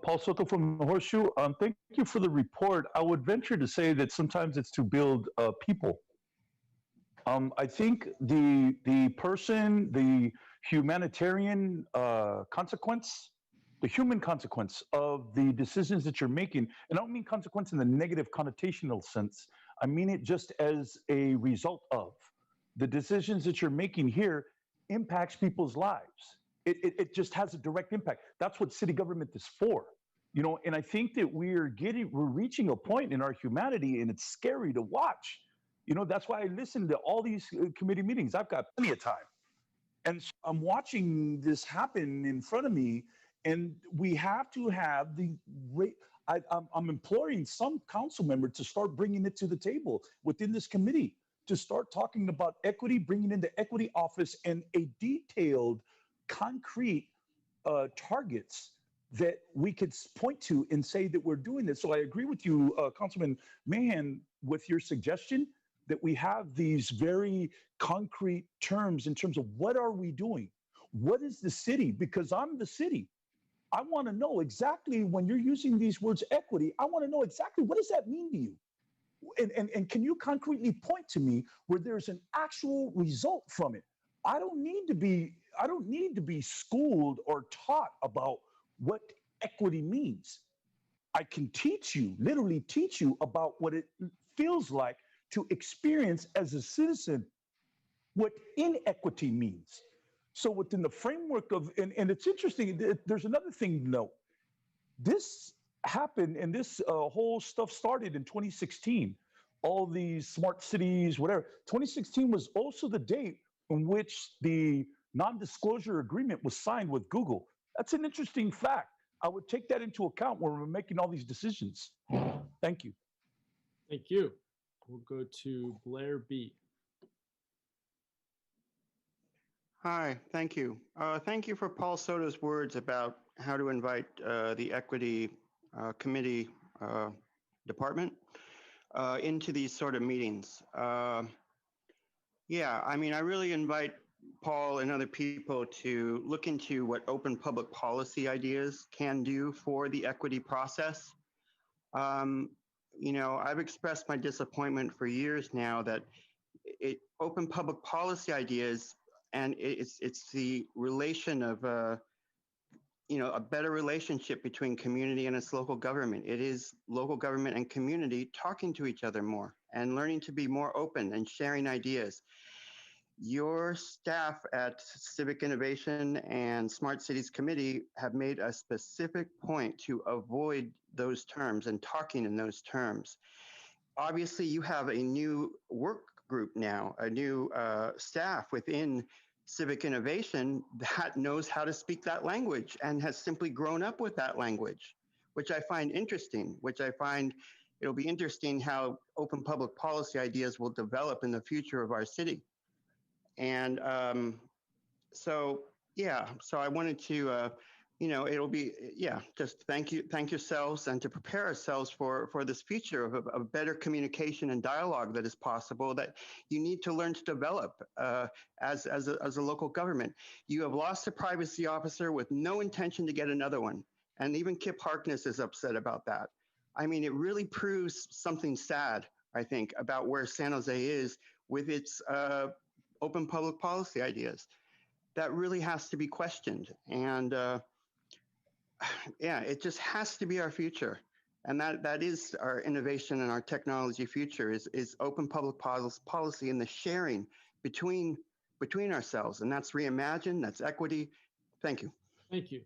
Paul Soto from the Horseshoe. Thank you for the report. I would venture to say that sometimes it's to build people. I think the person, the humanitarian consequence, the human consequence of the decisions that you're making, and I don't mean consequence in the negative connotational sense. I mean it just as a result of the decisions that you're making here impacts people's lives. It just has a direct impact. That's what city government is for, you know. And I think that we're reaching a point in our humanity, and it's scary to watch. You know, that's why I listen to all these committee meetings. I've got plenty of time, and so I'm watching this happen in front of me. And we have to have I'm imploring some council member to start bringing it to the table within this committee, to start talking about equity, bringing in the equity office and a detailed, concrete targets that we could point to and say that we're doing this. So I agree with you, Councilman Mahan, with your suggestion that we have these very concrete terms in terms of what are we doing? What is the city? Because I'm the city. I want to know exactly, when you're using these words equity, I want to know exactly what does that mean to you? And can you concretely point to me where there's an actual result from it? I don't need to be schooled or taught about what equity means. I can teach you, literally teach you about what it feels like to experience as a citizen what inequity means. So within the framework of, and it's interesting, there's another thing to note. This happened, and this whole stuff started in 2016. All these smart cities, whatever. 2016 was also the date in which the non-disclosure agreement was signed with Google. That's an interesting fact. I would take that into account when we're making all these decisions. Thank you. Thank you. We'll go to Blair B. Hi, thank you. Thank you for Paul Soto's words about how to invite the equity committee department into these sort of meetings. Yeah, I mean, I really invite Paul and other people to look into what open public policy ideas can do for the equity process. You know, I've expressed my disappointment for years now that open public policy ideas, and it's the relation of you know, a better relationship between community and its local government. It is local government and community talking to each other more and learning to be more open and sharing ideas. Your staff at Civic Innovation and Smart Cities Committee have made a specific point to avoid those terms and talking in those terms. Obviously, you have a new work group now, a new staff within Civic Innovation that knows how to speak that language and has simply grown up with that language, which I find interesting, which I find it'll be interesting how open public policy ideas will develop in the future of our city. And so, yeah, so I wanted to, you know, it'll be, yeah, just thank yourselves, and to prepare ourselves for this future of better communication and dialogue that is possible, that you need to learn to develop as a local government. You have lost a privacy officer with no intention to get another one. And even Kip Harkness is upset about that. I mean, it really proves something sad, I think, about where San Jose is with its open public policy ideas. That really has to be questioned. And yeah, it just has to be our future. And that is our innovation and our technology future is open public policy and the sharing between ourselves. And that's reimagine, that's equity. Thank you. Thank you.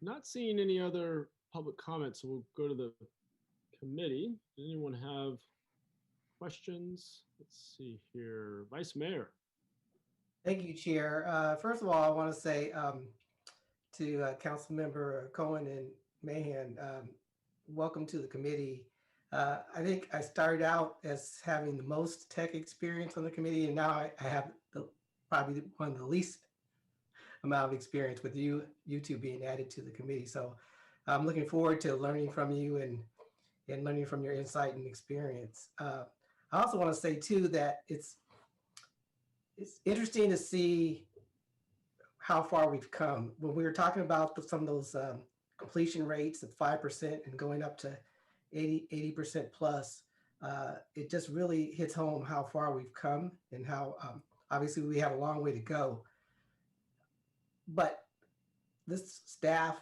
Not seeing any other public comments, so we'll go to the committee. Does anyone have questions? Let's see here. Vice Mayor. Thank you, Chair. First of all, I want to say to Councilmember Cohen and Mahan, welcome to the committee. I think I started out as having the most tech experience on the committee, and now I have probably one of the least amount of experience with you two being added to the committee. So I'm looking forward to learning from you and learning from your insight and experience. I also want to say too that it's interesting to see how far we've come. When we were talking about some of those completion rates at 5% and going up to 80% plus, it just really hits home how far we've come and how obviously we have a long way to go. But this staff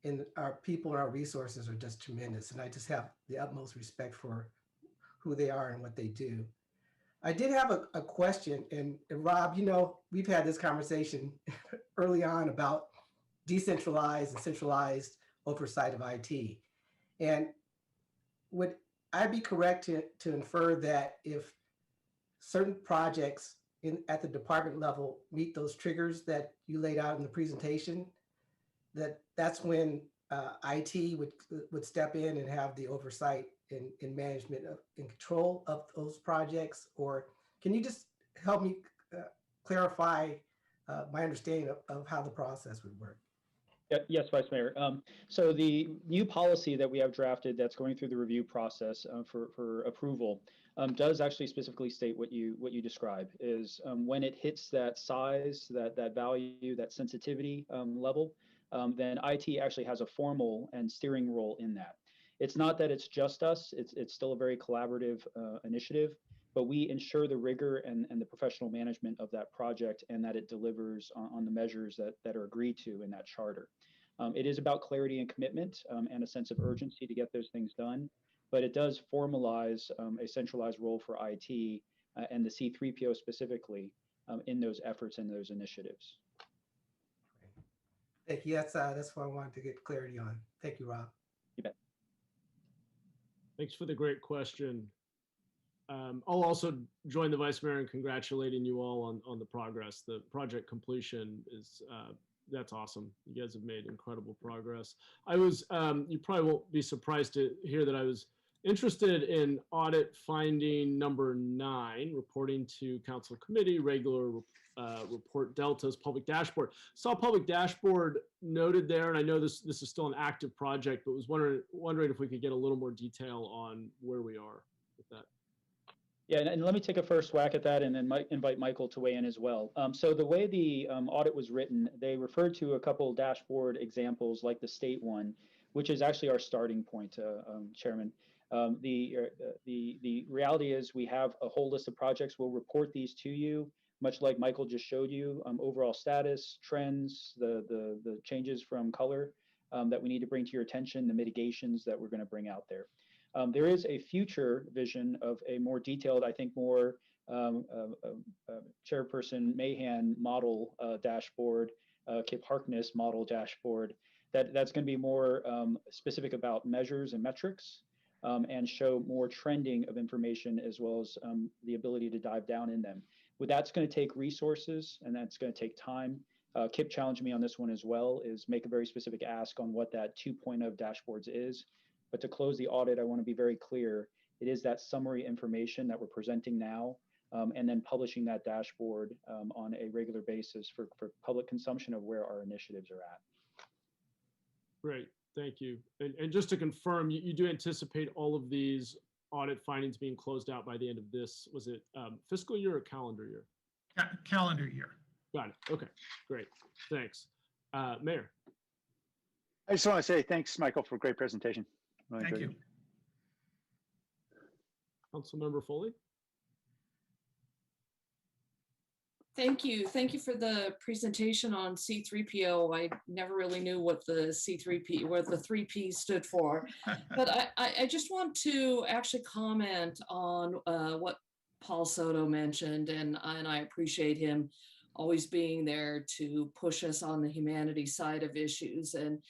and our people and our resources are just tremendous. And I just have the utmost respect for who they are and what they do. I did have a question, and Rob, you know, we've had this conversation early on about decentralized and centralized oversight of IT. And would I be correct to infer that if certain projects at the department level meet those triggers that you laid out in the presentation, that's when IT would step in and have the oversight in management and control of those projects? Or can you just help me clarify my understanding of how the process would work? Yes, Vice Mayor. So the new policy that we have drafted that's going through the review process for approval does actually specifically state what you describe is when it hits that size, that value, that sensitivity level, then IT actually has a formal and steering role in that. It's not that it's just us, it's still a very collaborative initiative, but we ensure the rigor and the professional management of that project and that it delivers on the measures that are agreed to in that charter. It is about clarity and commitment and a sense of urgency to get those things done, but it does formalize a centralized role for IT and the C3PO specifically in those efforts and those initiatives. Thank you. That's what I wanted to get clarity on. Thank you, Rob. You bet. Thanks for the great question. I'll also join the Vice Mayor in congratulating you all on the progress. The project completion is, that's awesome. You guys have made incredible progress. You probably won't be surprised to hear that I was interested in audit finding number 9, reporting to council committee, regular report deltas, public dashboard. Saw public dashboard noted there, and I know this is still an active project, but was wondering if we could get a little more detail on where we are with that. Yeah, and let me take a first whack at that and then invite Michael to weigh in as well. So the way the audit was written, they referred to a couple dashboard examples like the state one, which is actually our starting point, Chairman. The reality is we have a whole list of projects. We'll report these to you, much like Michael just showed you, overall status, trends, the changes from color that we need to bring to your attention, the mitigations that we're going to bring out there. There is a future vision of a more detailed, I think more Chairperson Mahan model dashboard, Kip Harkness model dashboard, that's going to be more specific about measures and metrics and show more trending of information as well as the ability to dive down in them. That's going to take resources and that's going to take time. Kip challenged me on this one as well, is make a very specific ask on what that 2.0 of dashboards is. But to close the audit, I want to be very clear. It is that summary information that we're presenting now and then publishing that dashboard on a regular basis for public consumption of where our initiatives are at. Great, thank you. And just to confirm, you do anticipate all of these audit findings being closed out by the end of this, was it fiscal year or calendar year? Calendar year. Got it, okay, great, thanks. Mayor. I just want to say thanks, Michael, for a great presentation. Really Thank you. Councilmember Foley. Thank you. Thank you for the presentation on C3PO. I never really knew what the C3P, what the 3P stood for. But I just want to actually comment on what Paul Soto mentioned, and I appreciate him always being there to push us on the humanities side of issues. And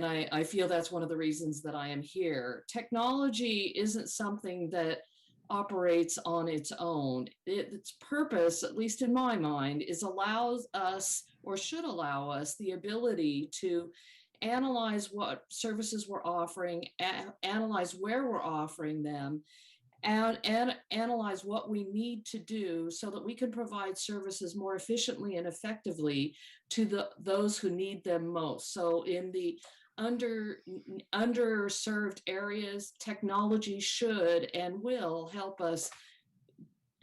I feel that's one of the reasons that I am here. Technology isn't something that operates on its own. Its purpose, at least in my mind, is allows us, or should allow us, the ability to analyze what services we're offering, analyze where we're offering them, and analyze what we need to do so that we can provide services more efficiently and effectively to those who need them most. So in the underserved areas, technology should and will help us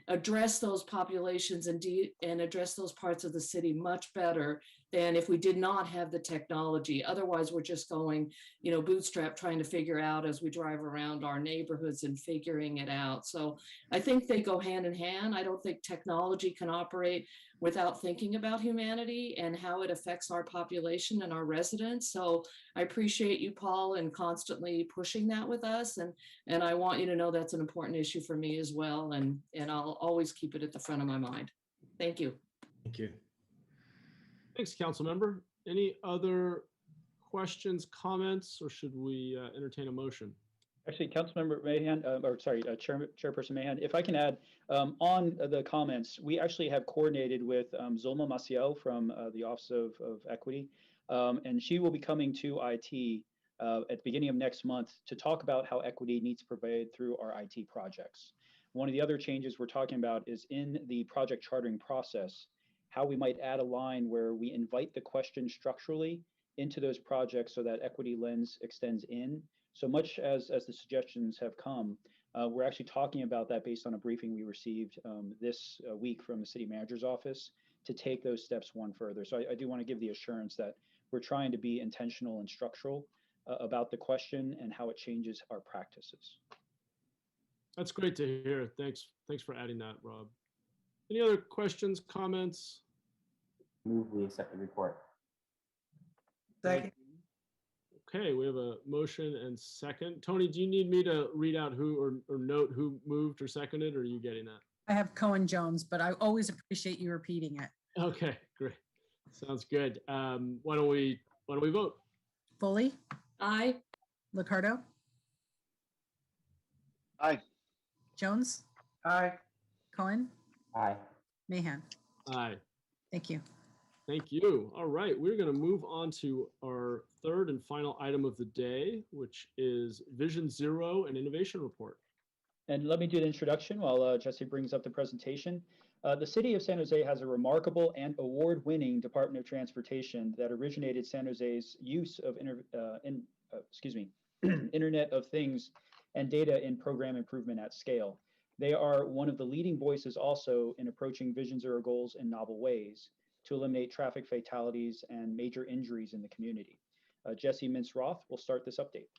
address those populations and address those parts of the city much better than if we did not have the technology. Otherwise, we're just going, bootstrap, trying to figure out as we drive around our neighborhoods and figuring it out. So I think they go hand in hand. I don't think technology can operate without thinking about humanity and how it affects our population and our residents. So I appreciate you, Paul, and constantly pushing that with us. And I want you to know that's an important issue for me as well. And I'll always keep it at the front of my mind. Thank you. Thank you. Thanks, council member. Any other questions, comments, or should we entertain a motion? Actually, Councilmember Mahan, Chairperson Mahan, if I can add, on the comments, we actually have coordinated with Zulma Maciel from the Office of Equity, and she will be coming to IT at the beginning of next month to talk about how equity needs to provide through our IT projects. One of the other changes we're talking about is in the project chartering process, how we might add a line where we invite the question structurally into those projects so that equity lens extends in. So much as the suggestions have come, we're actually talking about that based on a briefing we received this week from the city manager's office to take those steps one further. So I do want to give the assurance that we're trying to be intentional and structural about the question and how it changes our practices. That's great to hear. Thanks for adding that, Rob. Any other questions, comments? Move we accept the report. Second. Okay, we have a motion and second. Tony, do you need me to read out who or note who moved or seconded, or are you getting that? I have Cohen Jones, but I always appreciate you repeating it. Okay, great. Sounds good. Why don't we vote? Foley, Aye. Liccardo, Aye. Jones, Aye. Cohen, Aye. Mahan. Aye. Thank you. Thank you. All right, we're going to move on to our third and final item of the day, which is Vision Zero and Innovation Report. And let me do the introduction while Jesse brings up the presentation. The city of San Jose has a remarkable and award-winning Department of Transportation that originated San Jose's use of Internet of Things and data in program improvement at scale. They are one of the leading voices also in approaching Vision Zero goals in novel ways to eliminate traffic fatalities and major injuries in the community. Jesse Mintz-Roth will start this update.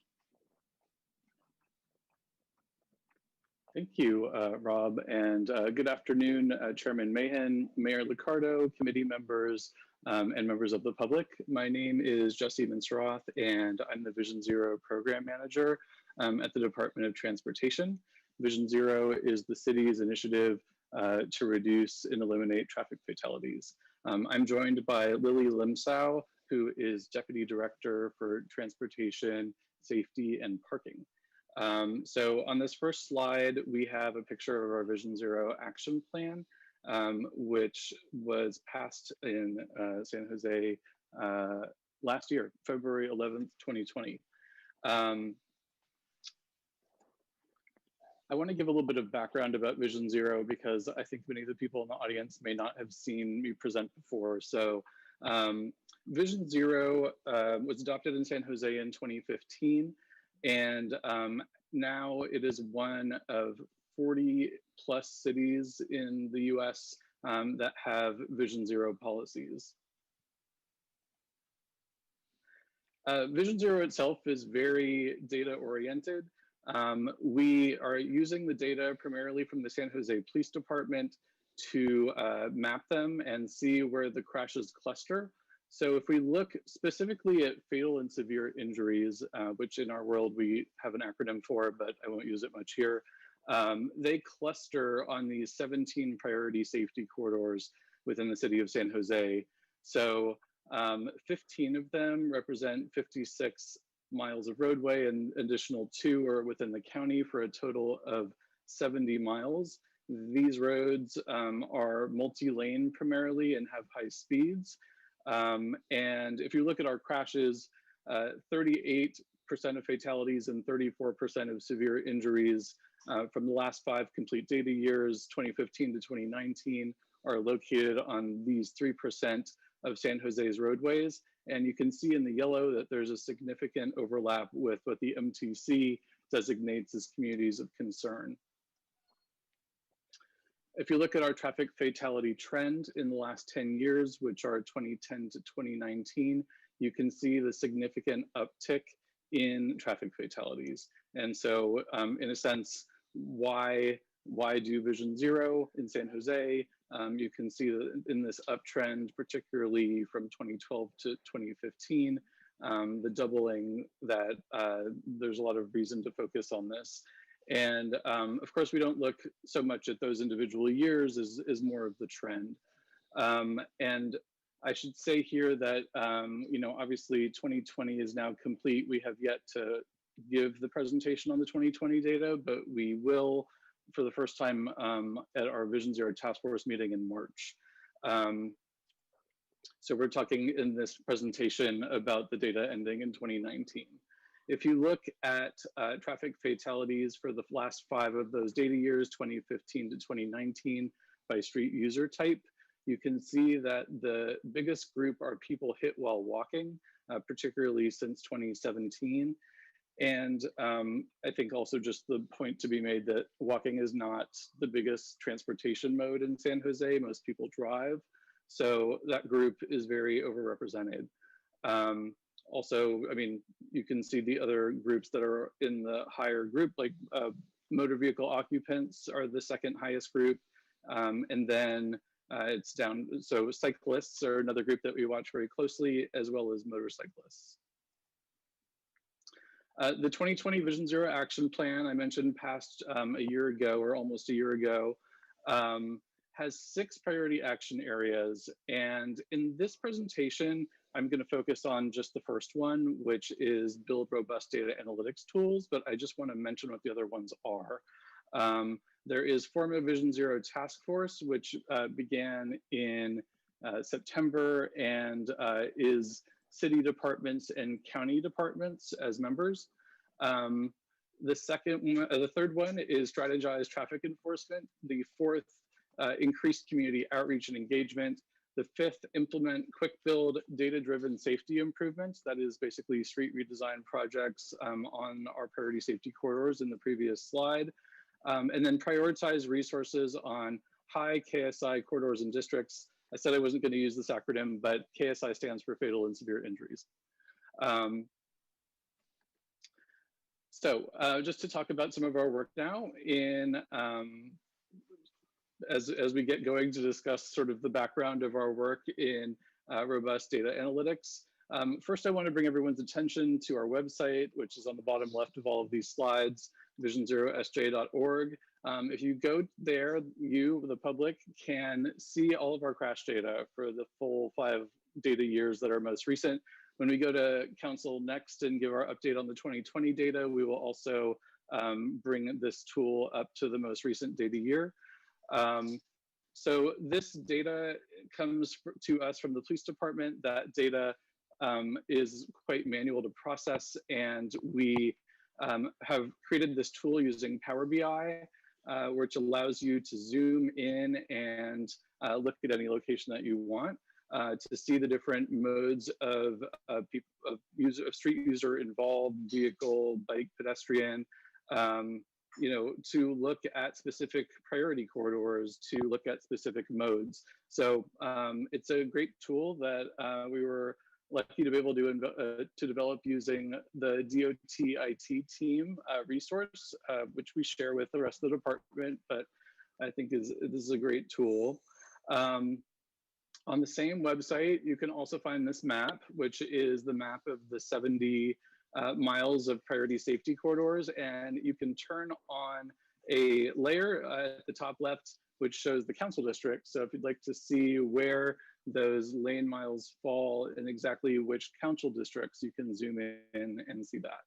Thank you, Rob, and good afternoon, Chairman Mahan, Mayor Liccardo, committee members, and members of the public. My name is Jesse Mintz-Roth, and I'm the Vision Zero Program Manager at the Department of Transportation. Vision Zero is the city's initiative to reduce and eliminate traffic fatalities. I'm joined by Lily Limsow, who is Deputy Director for Transportation, Safety, and Parking. So on this first slide, we have a picture of our Vision Zero action plan, which was passed in San Jose last year, February 11th, 2020. I want to give a little bit of background about Vision Zero because I think many of the people in the audience may not have seen me present before. So Vision Zero was adopted in San Jose in 2015. And now it is one of 40 plus cities in the US that have Vision Zero policies. Vision Zero itself is very data oriented. We are using the data primarily from the San Jose Police Department to map them and see where the crashes cluster. So if we look specifically at fatal and severe injuries, which in our world we have an acronym for, but I won't use it much here, they cluster on these 17 priority safety corridors within the city of San Jose. So 15 of them represent 56 miles of roadway, and additional 2 are within the county for a total of 70 miles. These roads are multi-lane primarily and have high speeds. And if you look at our crashes, 38% of fatalities and 34% of severe injuries from the last 5 complete data years, 2015 to 2019, are located on these 3% of San Jose's roadways. And you can see in the yellow that there's a significant overlap with what the MTC designates as communities of concern. If you look at our traffic fatality trend in the last 10 years, which are 2010 to 2019, you can see the significant uptick in traffic fatalities. And so in a sense, why do Vision Zero in San Jose? You can see that in this uptrend, particularly from 2012 to 2015, the doubling that there's a lot of reason to focus on this. And of course, we don't look so much at those individual years as more of the trend. And I should say here that, you know, obviously 2020 is now complete. We have yet to give the presentation on the 2020 data, but we will for the first time at our Vision Zero Task Force meeting in March. So we're talking in this presentation about the data ending in 2019. If you look at traffic fatalities for the last 5 of those data years, 2015 to 2019, by street user type, you can see that the biggest group are people hit while walking, particularly since 2017. And I think also just the point to be made that walking is not the biggest transportation mode in San Jose. Most people drive. So that group is very overrepresented. Also, I mean, you can see the other groups that are in the higher group, like motor vehicle occupants are the second highest group. And then it's down, so cyclists are another group that we watch very closely, as well as motorcyclists. The 2020 Vision Zero Action Plan I mentioned passed a year ago, or almost a year ago, has 6 priority action areas. And in this presentation, I'm going to focus on just the first one, which is build robust data analytics tools, but I just want to mention what the other ones are. There is form a Vision Zero Task Force, which began in September and is city departments and county departments as members. The third one is strategize traffic enforcement. The 4th, increased community outreach and engagement. The 5th, implement quick build data-driven safety improvements. That is basically street redesign projects on our priority safety corridors in the previous slide. And then prioritize resources on high KSI corridors and districts. I said I wasn't going to use this acronym, but KSI stands for fatal and severe injuries. So just to talk about some of our work now in, as we get going to discuss sort of the background of our work in robust data analytics. First, I want to bring everyone's attention to our website, which is on the bottom left of all of these slides, visionzerosj.org. If you go there, you, the public, can see all of our crash data for the full 5 data years that are most recent. When we go to council next and give our update on the 2020 data, we will also bring this tool up to the most recent data year. So this data comes to us from the police department. That data is quite manual to process, and we have created this tool using Power BI, which allows you to zoom in and look at any location that you want to see the different modes of street user involved, vehicle, bike, pedestrian, you know, to look at specific priority corridors, to look at specific modes. So it's a great tool that we were lucky to be able to develop using the DOT IT team resource, which we share with the rest of the department. But I think this is a great tool. On the same website, you can also find this map, which is the map of the 70 miles of priority safety corridors. And you can turn on a layer at the top left, which shows the council district. So if you'd like to see where those lane miles fall and exactly which council districts, you can zoom in and see that.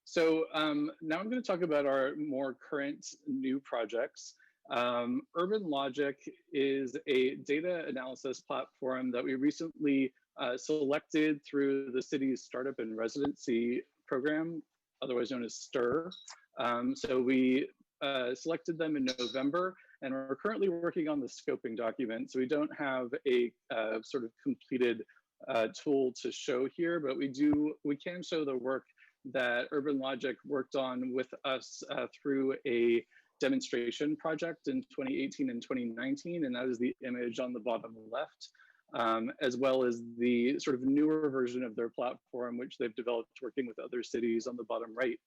So now I'm going to talk about our more current new projects. Urban Logic is a data analysis platform that we recently selected through the city's Startup and Residency program, otherwise known as STIR. So we selected them in November, and we're currently working on the scoping document. So we don't have a sort of completed tool to show here, but we can show the work that Urban Logic worked on with us through a demonstration project in 2018 and 2019, and that is the image on the bottom left, as well as the sort of newer version of their platform, which they've developed working with other cities on the bottom right.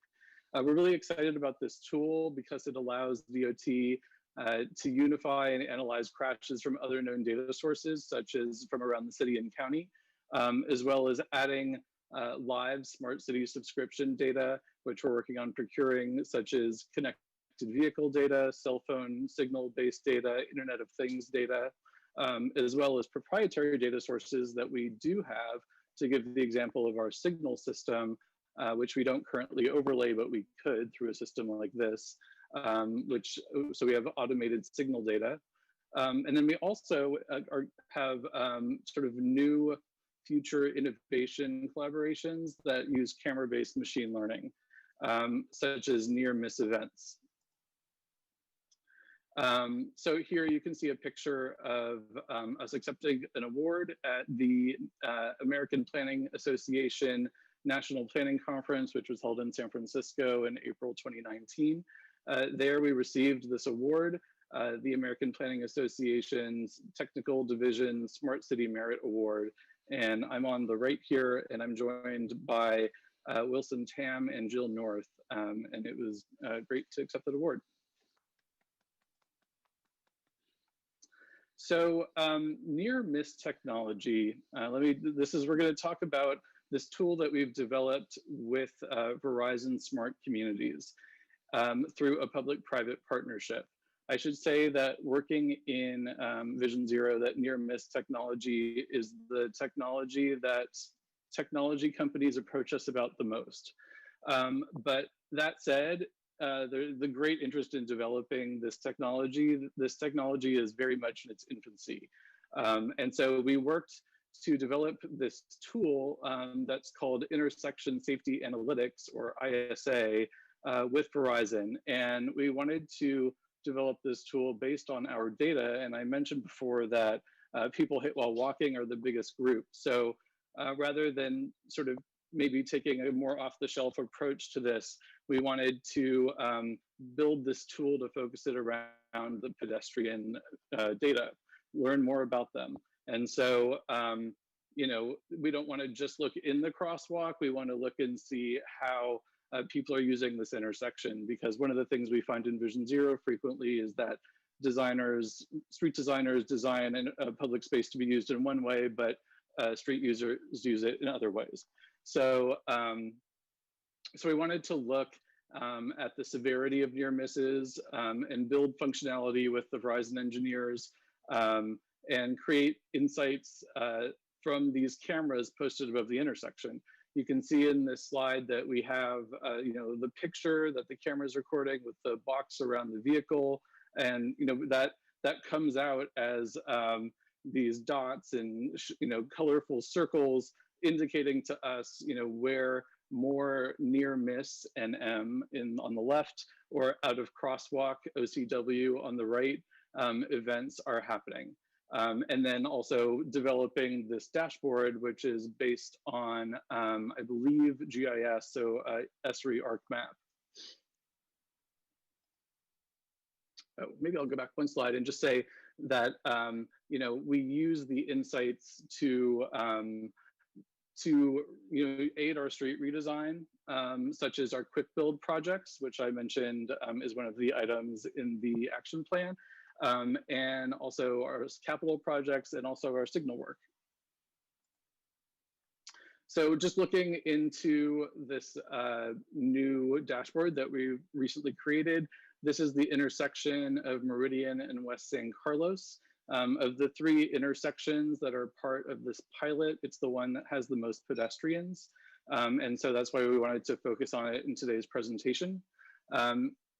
We're really excited about this tool because it allows DOT to unify and analyze crashes from other known data sources, such as from around the city and county, as well as adding live smart city subscription data, which we're working on procuring, such as connected vehicle data, cell phone signal-based data, Internet of Things data, as well as proprietary data sources that we do have. To give the example of our signal system, which we don't currently overlay, but we could through a system like this, so we have automated signal data. And then we also have sort of new future innovation collaborations that use camera-based machine learning, such as near-miss events. So here you can see a picture of us accepting an award at the American Planning Association National Planning Conference, which was held in San Francisco in April 2019. There we received this award, the American Planning Association's Technical Division Smart City Merit Award. And I'm on the right here, and I'm joined by Wilson Tam and Jill North, and it was great to accept that award. So near-miss technology, we're going to talk about this tool that we've developed with Verizon Smart Communities through a public-private partnership. I should say that working in Vision Zero, that near-miss technology is the technology that technology companies approach us about the most. But that said, the great interest in developing this technology is very much in its infancy. And so we worked to develop this tool that's called Intersection Safety Analytics, or ISA, with Verizon. And we wanted to develop this tool based on our data. And I mentioned before that people hit while walking are the biggest group. So rather than sort of maybe taking a more off-the-shelf approach to this, we wanted to build this tool to focus it around the pedestrian data, learn more about them. And so, you know, we don't want to just look in the crosswalk. We want to look and see how people are using this intersection, because one of the things we find in Vision Zero frequently is that street designers design a public space to be used in one way, but street users use it in other ways. So, so we wanted to look at the severity of near misses and build functionality with the Verizon engineers and create insights from these cameras posted above the intersection. You can see in this slide that we have, you know, the picture that the camera is recording with the box around the vehicle, and you know that comes out as these dots and you know colorful circles indicating to us, you know, where more near miss NM on the left or out of crosswalk OCW on the right events are happening. And then also developing this dashboard, which is based on, I believe, GIS, so ESRI ArcMap. Oh, maybe I'll go back one slide and just say that, you know, we use the insights to to aid our street redesign, such as our quick build projects, which I mentioned is one of the items in the action plan, and also our capital projects and also our signal work. So just looking into this new dashboard that we recently created, this is the intersection of Meridian and West San Carlos. Of the 3 intersections that are part of this pilot, it's the one that has the most pedestrians. And so that's why we wanted to focus on it in today's presentation.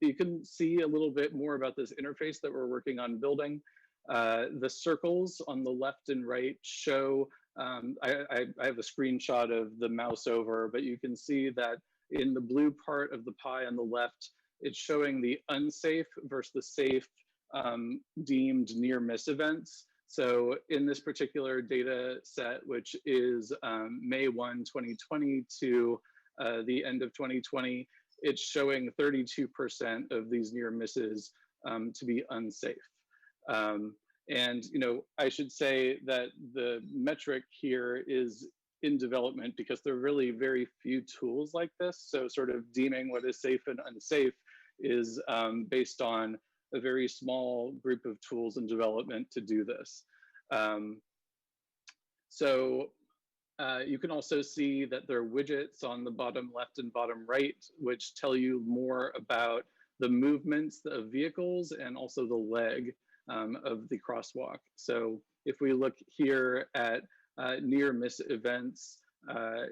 You can see a little bit more about this interface that we're working on building. The circles on the left and right show, I have a screenshot of the mouse over, but you can see that in the blue part of the pie on the left, it's showing the unsafe versus the safe deemed near miss events. So in this particular data set, which is May 1, 2020 to the end of 2020, it's showing 32% of these near misses to be unsafe. And I should say that the metric here is in development because there are really very few tools like this. So sort of deeming what is safe and unsafe is based on a very small group of tools in development to do this. You can also see that there are widgets on the bottom left and bottom right, which tell you more about the movements of vehicles and also the leg of the crosswalk. So if we look here at near miss events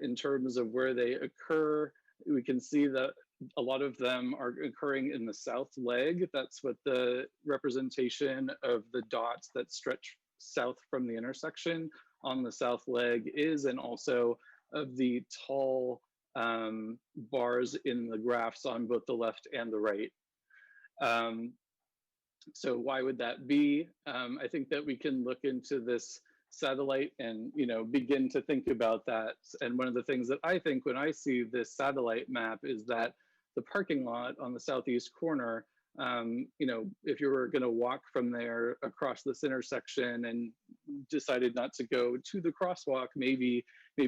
in terms of where they occur, we can see that a lot of them are occurring in the south leg. That's what the representation of the dots that stretch south from the intersection on the south leg is, and also of the tall bars in the graphs on both the left and the right. So why would that be? I think that we can look into this satellite and begin to think about that. And one of the things that I think when I see this satellite map is that the parking lot on the southeast corner, if you were going to walk from there across this intersection and decided not to go to the crosswalk, maybe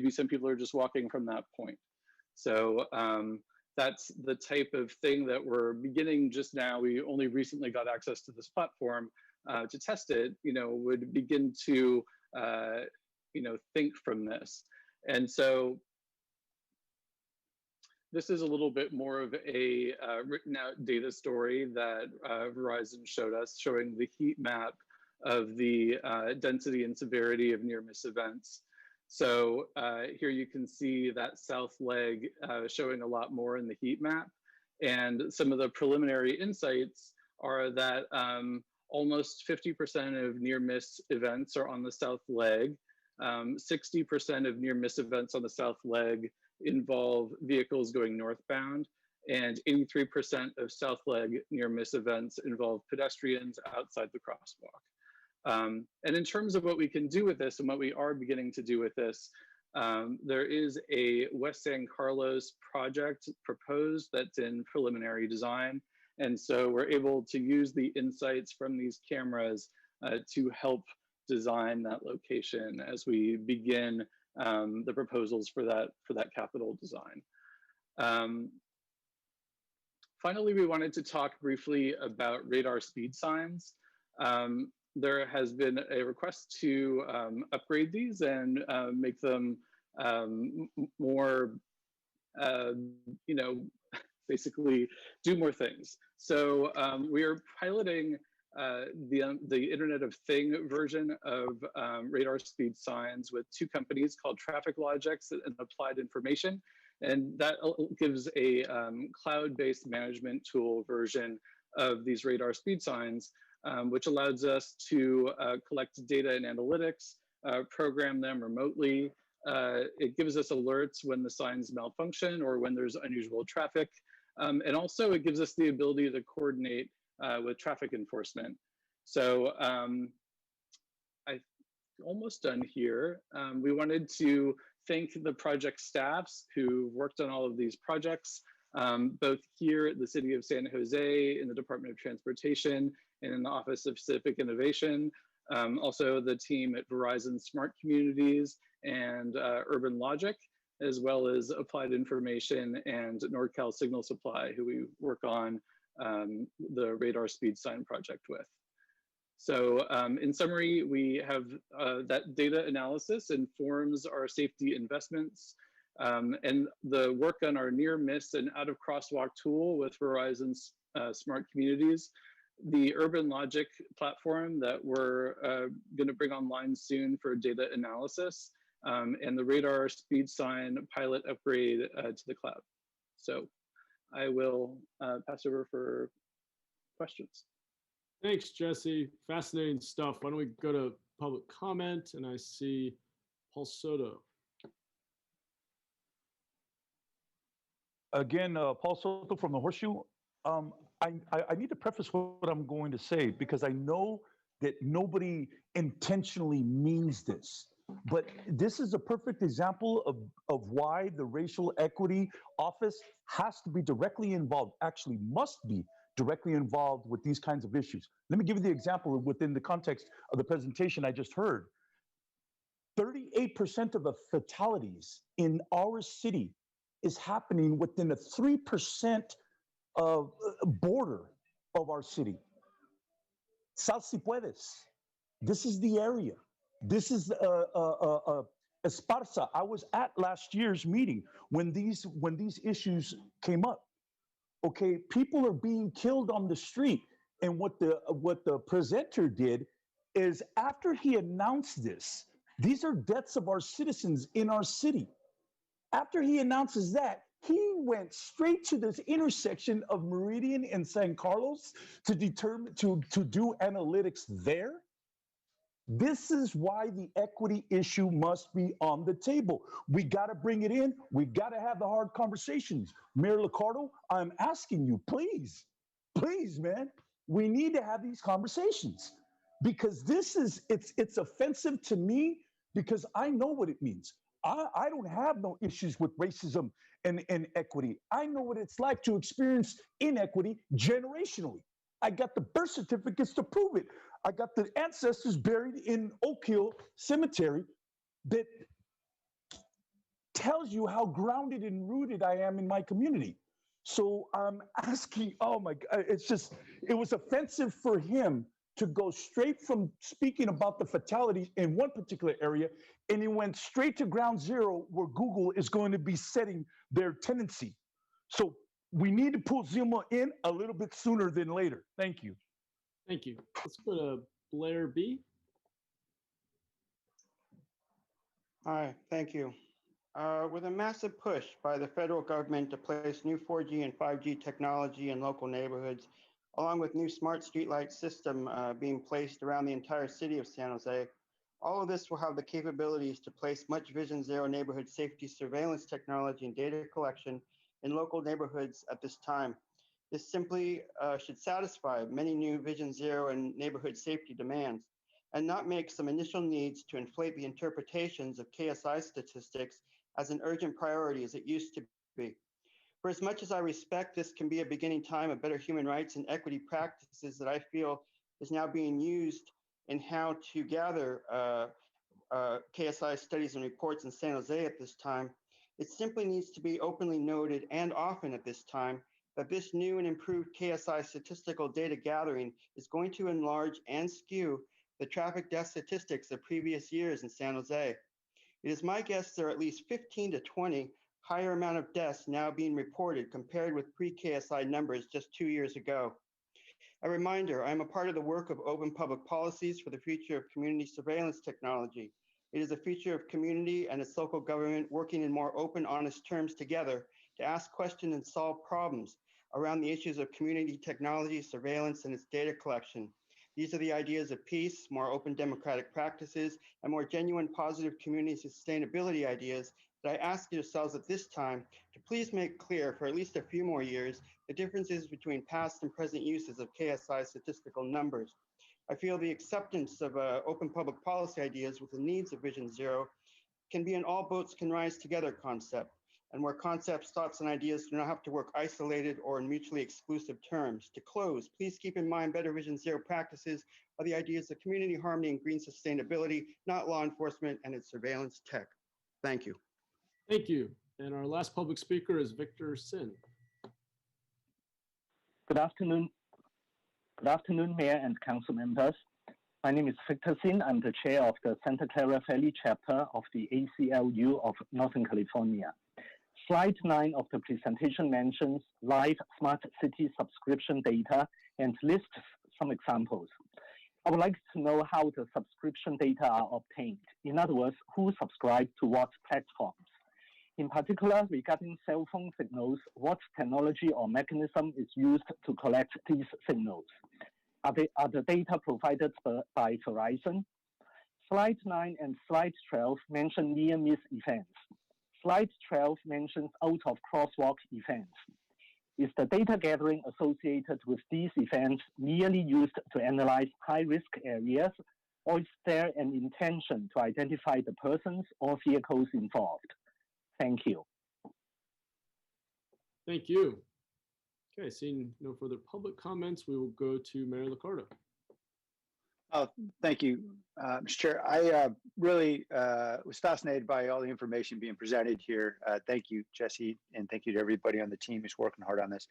some people are just walking from that point. So that's the type of thing that we're beginning just now. We only recently got access to this platform to test it, would begin to, think from this. And so this is a little bit more of a written out data story that Verizon showed us, showing the heat map of the density and severity of near miss events. So here you can see that south leg showing a lot more in the heat map. And some of the preliminary insights are that almost 50% of near miss events are on the south leg. 60% of near miss events on the south leg involve vehicles going northbound, and 83% of south leg near miss events involve pedestrians outside the crosswalk. And in terms of what we can do with this and what we are beginning to do with this, there is a West San Carlos project proposed that's in preliminary design. And so we're able to use the insights from these cameras to help design that location as we begin the proposals for that capital design. Finally, we wanted to talk briefly about radar speed signs. There has been a request to upgrade these and make them more, basically do more things. So we are piloting the Internet of Thing version of radar speed signs with 2 companies called Traffic Logics and Applied Information. And that gives a cloud-based management tool version of these radar speed signs, which allows us to collect data and analytics, program them remotely. It gives us alerts when the signs malfunction or when there's unusual traffic. And also it gives us the ability to coordinate with traffic enforcement. So I'm almost done here. We wanted to thank the project staffs who worked on all of these projects, both here at the City of San Jose, in the Department of Transportation, and in the Office of Civic Innovation. Also the team at Verizon Smart Communities and Urban Logic, as well as Applied Information and NordCal Signal Supply, who we work on the radar speed sign project with. So in summary, we have that data analysis informs our safety investments, and the work on our near miss and out of crosswalk tool with Verizon's Smart Communities, the Urban Logic platform that we're going to bring online soon for data analysis, and the radar speed sign pilot upgrade to the cloud. So I will pass over for questions. Thanks, Jesse. Fascinating stuff. Why don't we go to public comment? And I see Paul Soto. Again, Paul Soto from the Horseshoe. I need to preface what I'm going to say because I know that nobody intentionally means this. But this is a perfect example of why the Racial Equity Office has to be directly involved, actually must be directly involved with these kinds of issues. Let me give you the example within the context of the presentation I just heard. 38% of the fatalities in our city is happening within a 3% of border of our city. Sal si puedes. This is the area. This is Esparza. I was at last year's meeting when these issues came up. Okay, people are being killed on the street, and what the presenter did is after he announced this, these are deaths of our citizens in our city. After he announces that, he went straight to this intersection of Meridian and San Carlos to determine to do analytics there. This is why the equity issue must be on the table. We got to bring it in. We got to have the hard conversations. Mayor Liccardo, I'm asking you, please, man, we need to have these conversations because it's offensive to me because I know what it means. I don't have no issues with racism and equity. I know what it's like to experience inequity generationally. I got the birth certificates to prove it. I got the ancestors buried in Oak Hill Cemetery that tells you how grounded and rooted I am in my community. So I'm asking, oh my God, it was offensive for him to go straight from speaking about the fatalities in one particular area, and he went straight to ground zero where Google is going to be setting their tendency. So we need to pull Zuma in a little bit sooner than later. Thank you. Thank you. Let's go to Blair B. Hi, thank you. With a massive push by the federal government to place new 4G and 5G technology in local neighborhoods, along with new smart streetlight system being placed around the entire city of San Jose, all of this will have the capabilities to place much Vision Zero neighborhood safety surveillance technology and data collection in local neighborhoods at this time. This simply should satisfy many new Vision Zero and neighborhood safety demands and not make some initial needs to inflate the interpretations of KSI statistics as an urgent priority as it used to be. For as much as I respect this can be a beginning time of better human rights and equity practices that I feel is now being used in how to gather KSI studies and reports in San Jose at this time, it simply needs to be openly noted and often at this time that this new and improved KSI statistical data gathering is going to enlarge and skew the traffic death statistics of previous years in San Jose. It is my guess there are at least 15 to 20 higher amount of deaths now being reported compared with pre-KSI numbers just 2 years ago. A reminder, I am a part of the work of Open Public Policies for the Future of Community Surveillance Technology. It is a feature of community and its local government working in more open, honest terms together to ask questions and solve problems around the issues of community technology, surveillance, and its data collection. These are the ideas of peace, more open democratic practices, and more genuine positive community sustainability ideas that I ask yourselves at this time to please make clear for at least a few more years the differences between past and present uses of KSI statistical numbers. I feel the acceptance of open public policy ideas with the needs of Vision Zero can be an all boats can rise together concept. and where concepts, thoughts, and ideas do not have to work isolated or in mutually exclusive terms. To close, please keep in mind Better Vision Zero practices are the ideas of community harmony and green sustainability, not law enforcement and its surveillance tech. Thank you. Thank you. And our last public speaker is Victor Sin. Good afternoon. Good afternoon, Mayor and Council members. My name is Victor Sin. I'm the chair of the Santa Clara Valley chapter of the ACLU of Northern California. Slide 9 of the presentation mentions live smart city subscription data and lists some examples. I would like to know how the subscription data are obtained. In other words, who subscribes to what platforms? In particular, regarding cell phone signals, what technology or mechanism is used to collect these signals? Are the data provided by Verizon? Slide 9 and slide 12 mention near-miss events. Slide 12 mentions out-of-crosswalk events. Is the data gathering associated with these events merely used to analyze high-risk areas, or is there an intention to identify the persons or vehicles involved? Thank you. Thank you. Okay, seeing no further public comments, we will go to Mayor Liccardo. Oh, thank you, Mr. Chair. I really was fascinated by all the information being presented here. Thank you, Jesse, and thank you to everybody on the team who's working hard on this.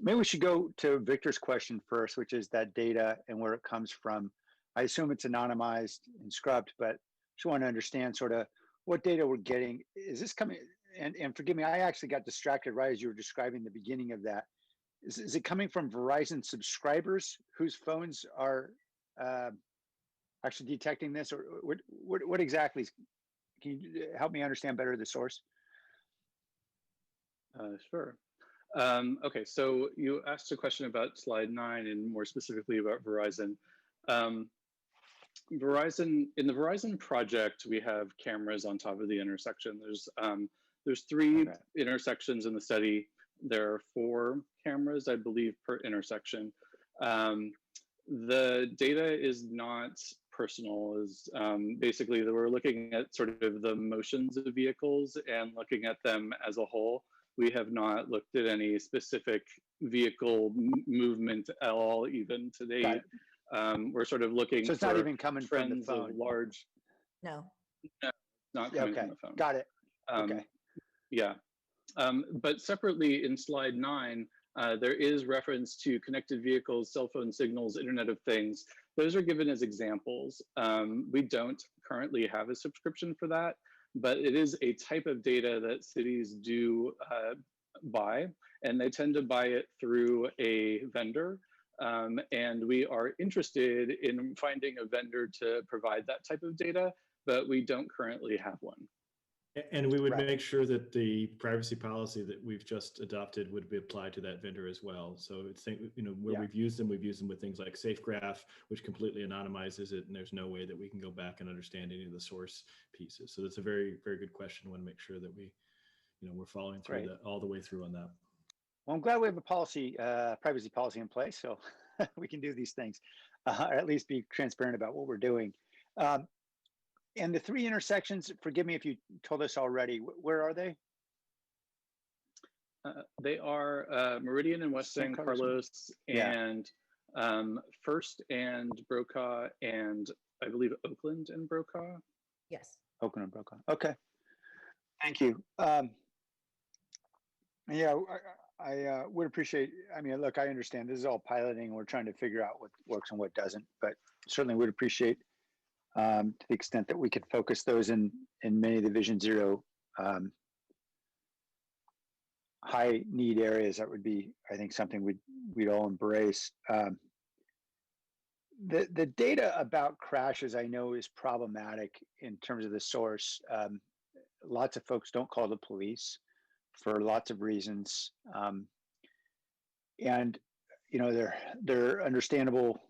Maybe we should go to Victor's question first, which is that data and where it comes from. I assume it's anonymized and scrubbed, but just want to understand sort of what data we're getting. Is this coming, and forgive me, I actually got distracted right as you were describing the beginning of that. Is it coming from Verizon subscribers whose phones are actually detecting this, or what exactly can you help me understand better the source? Sure. Okay, so you asked a question about slide 9 and more specifically about Verizon. In the Verizon project, we have cameras on top of the intersection. There's 3 intersections in the study. There are 4 cameras, I believe, per intersection. The data is not personal. Is basically that we're looking at sort of the motions of vehicles and looking at them as a whole. We have not looked at any specific vehicle movement at all, even to date. We're sort of looking so it's for not even coming from the phone. of large. No. No, not coming okay. from the phone. Got it. Okay. Yeah. But separately in slide 9, there is reference to connected vehicles, cell phone signals, Internet of Things. Those are given as examples. We don't currently have a subscription for that, but it is a type of data that cities do buy, and they tend to buy it through a vendor. And we are interested in finding a vendor to provide that type of data, but we don't currently have one. And we would make sure that the privacy policy that we've just adopted would be applied to that vendor as well. So it's, where we've used them with things like SafeGraph, which completely anonymizes it, and there's no way that we can go back and understand any of the source pieces. So that's a very, very good question. I want to make sure that we, we're following through that all the way through on that. Well, I'm glad we have a policy, privacy policy in place, so we can do these things, or at least be transparent about what we're doing. And the 3 intersections, forgive me if you told us already, where are they? They are Meridian and West San Carlos, and First and Brokaw, and I believe Oakland and Brokaw. Yes. Oakland and Brokaw. Okay. Thank you. Yeah, I would appreciate, look, I understand this is all piloting. We're trying to figure out what works and what doesn't, but certainly would appreciate to the extent that we could focus those in many of the Vision Zero high need areas. That would be, I think, something we'd all embrace. The data about crashes, I know, is problematic in terms of the source. Lots of folks don't call the police for lots of reasons, and there are understandable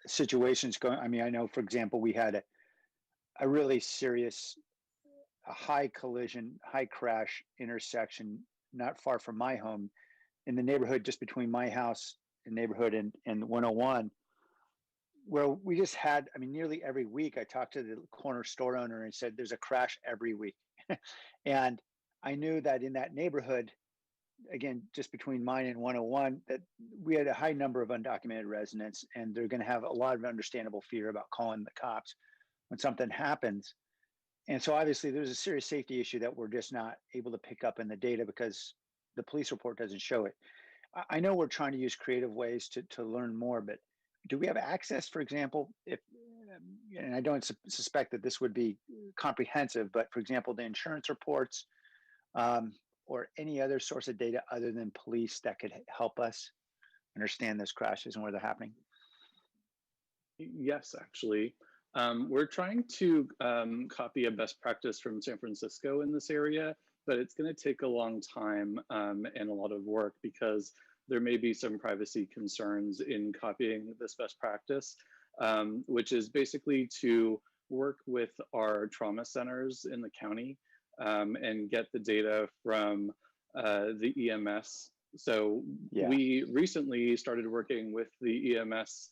situations going. I know, for example, we had a really serious, high collision, high crash intersection not far from my home, in the neighborhood just between my house and neighborhood and 101, where we just had, nearly every week I talked to the corner store owner and said, there's a crash every week. And I knew that in that neighborhood, again, just between mine and 101, that we had a high number of undocumented residents, and they're going to have a lot of understandable fear about calling the cops when something happens. And so obviously there's a serious safety issue that we're just not able to pick up in the data because the police report doesn't show it. I know we're trying to use creative ways to learn more, but do we have access, for example, if, and I don't suspect that this would be comprehensive, but for example, the insurance reports, or any other source of data other than police that could help us understand those crashes and where they're happening? Yes, actually. We're trying to copy a best practice from San Francisco in this area, but it's going to take a long time and a lot of work because there may be some privacy concerns in copying this best practice, which is basically to work with our trauma centers in the county and get the data from the EMS. So we recently started working with the EMS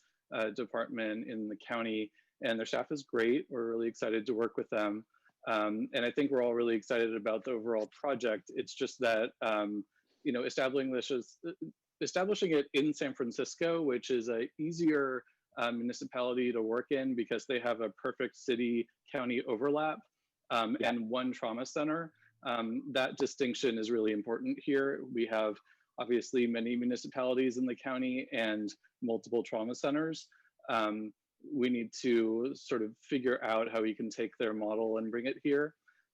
department in the county, and their staff is great. We're really excited to work with them. And I think we're all really excited about the overall project. It's just that, you know, establishing it in San Francisco, which is a easier municipality to work in because they have a perfect city-county overlap and one trauma center. That distinction is really important here. We have obviously many municipalities in the county and multiple trauma centers. We need to sort of figure out how we can take their model and bring it here.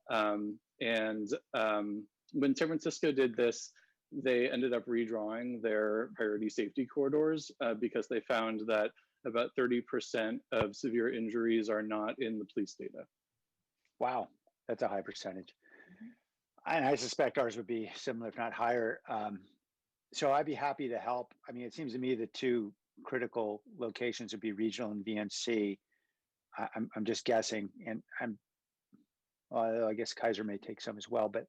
When San Francisco did this, they ended up redrawing their priority safety corridors because they found that about 30% of severe injuries are not in the police data. Wow, that's a high percentage. And I suspect ours would be similar, if not higher. So I'd be happy to help. I mean, it seems to me the two critical locations would be regional and VNC. I'm just guessing, and well, I guess Kaiser may take some as well, but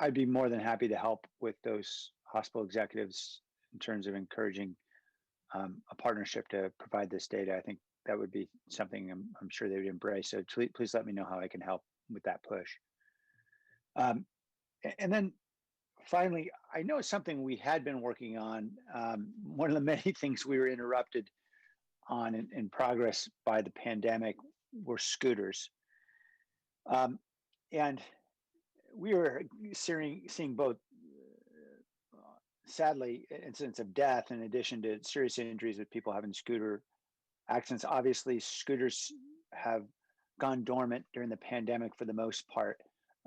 I'd be more than happy to help with those hospital executives in terms of encouraging a partnership to provide this data. I think that would be something I'm sure they would embrace. So please let me know how I can help with that push. And then finally, I know it's something we had been working on. One of the many things we were interrupted on in progress by the pandemic were scooters. And we were seeing both, sadly, incidents of death in addition to serious injuries with people having scooter accidents. Obviously, scooters have gone dormant during the pandemic for the most part,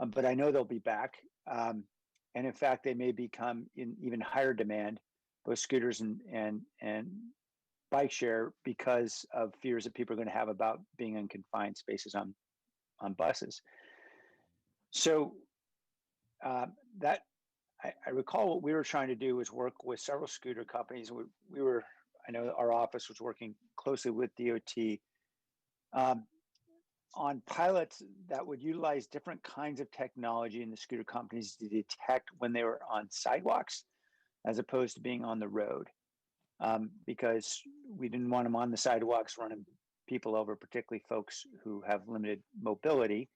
but I know they'll be back. And in fact, they may become in even higher demand, both scooters and bike share, because of fears that people are going to have about being in confined spaces on buses. So that I recall what we were trying to do was work with several scooter companies. I know our office was working closely with DOT on pilots that would utilize different kinds of technology in the scooter companies to detect when they were on sidewalks as opposed to being on the road, because we didn't want them on the sidewalks running people over, particularly folks who have limited mobility.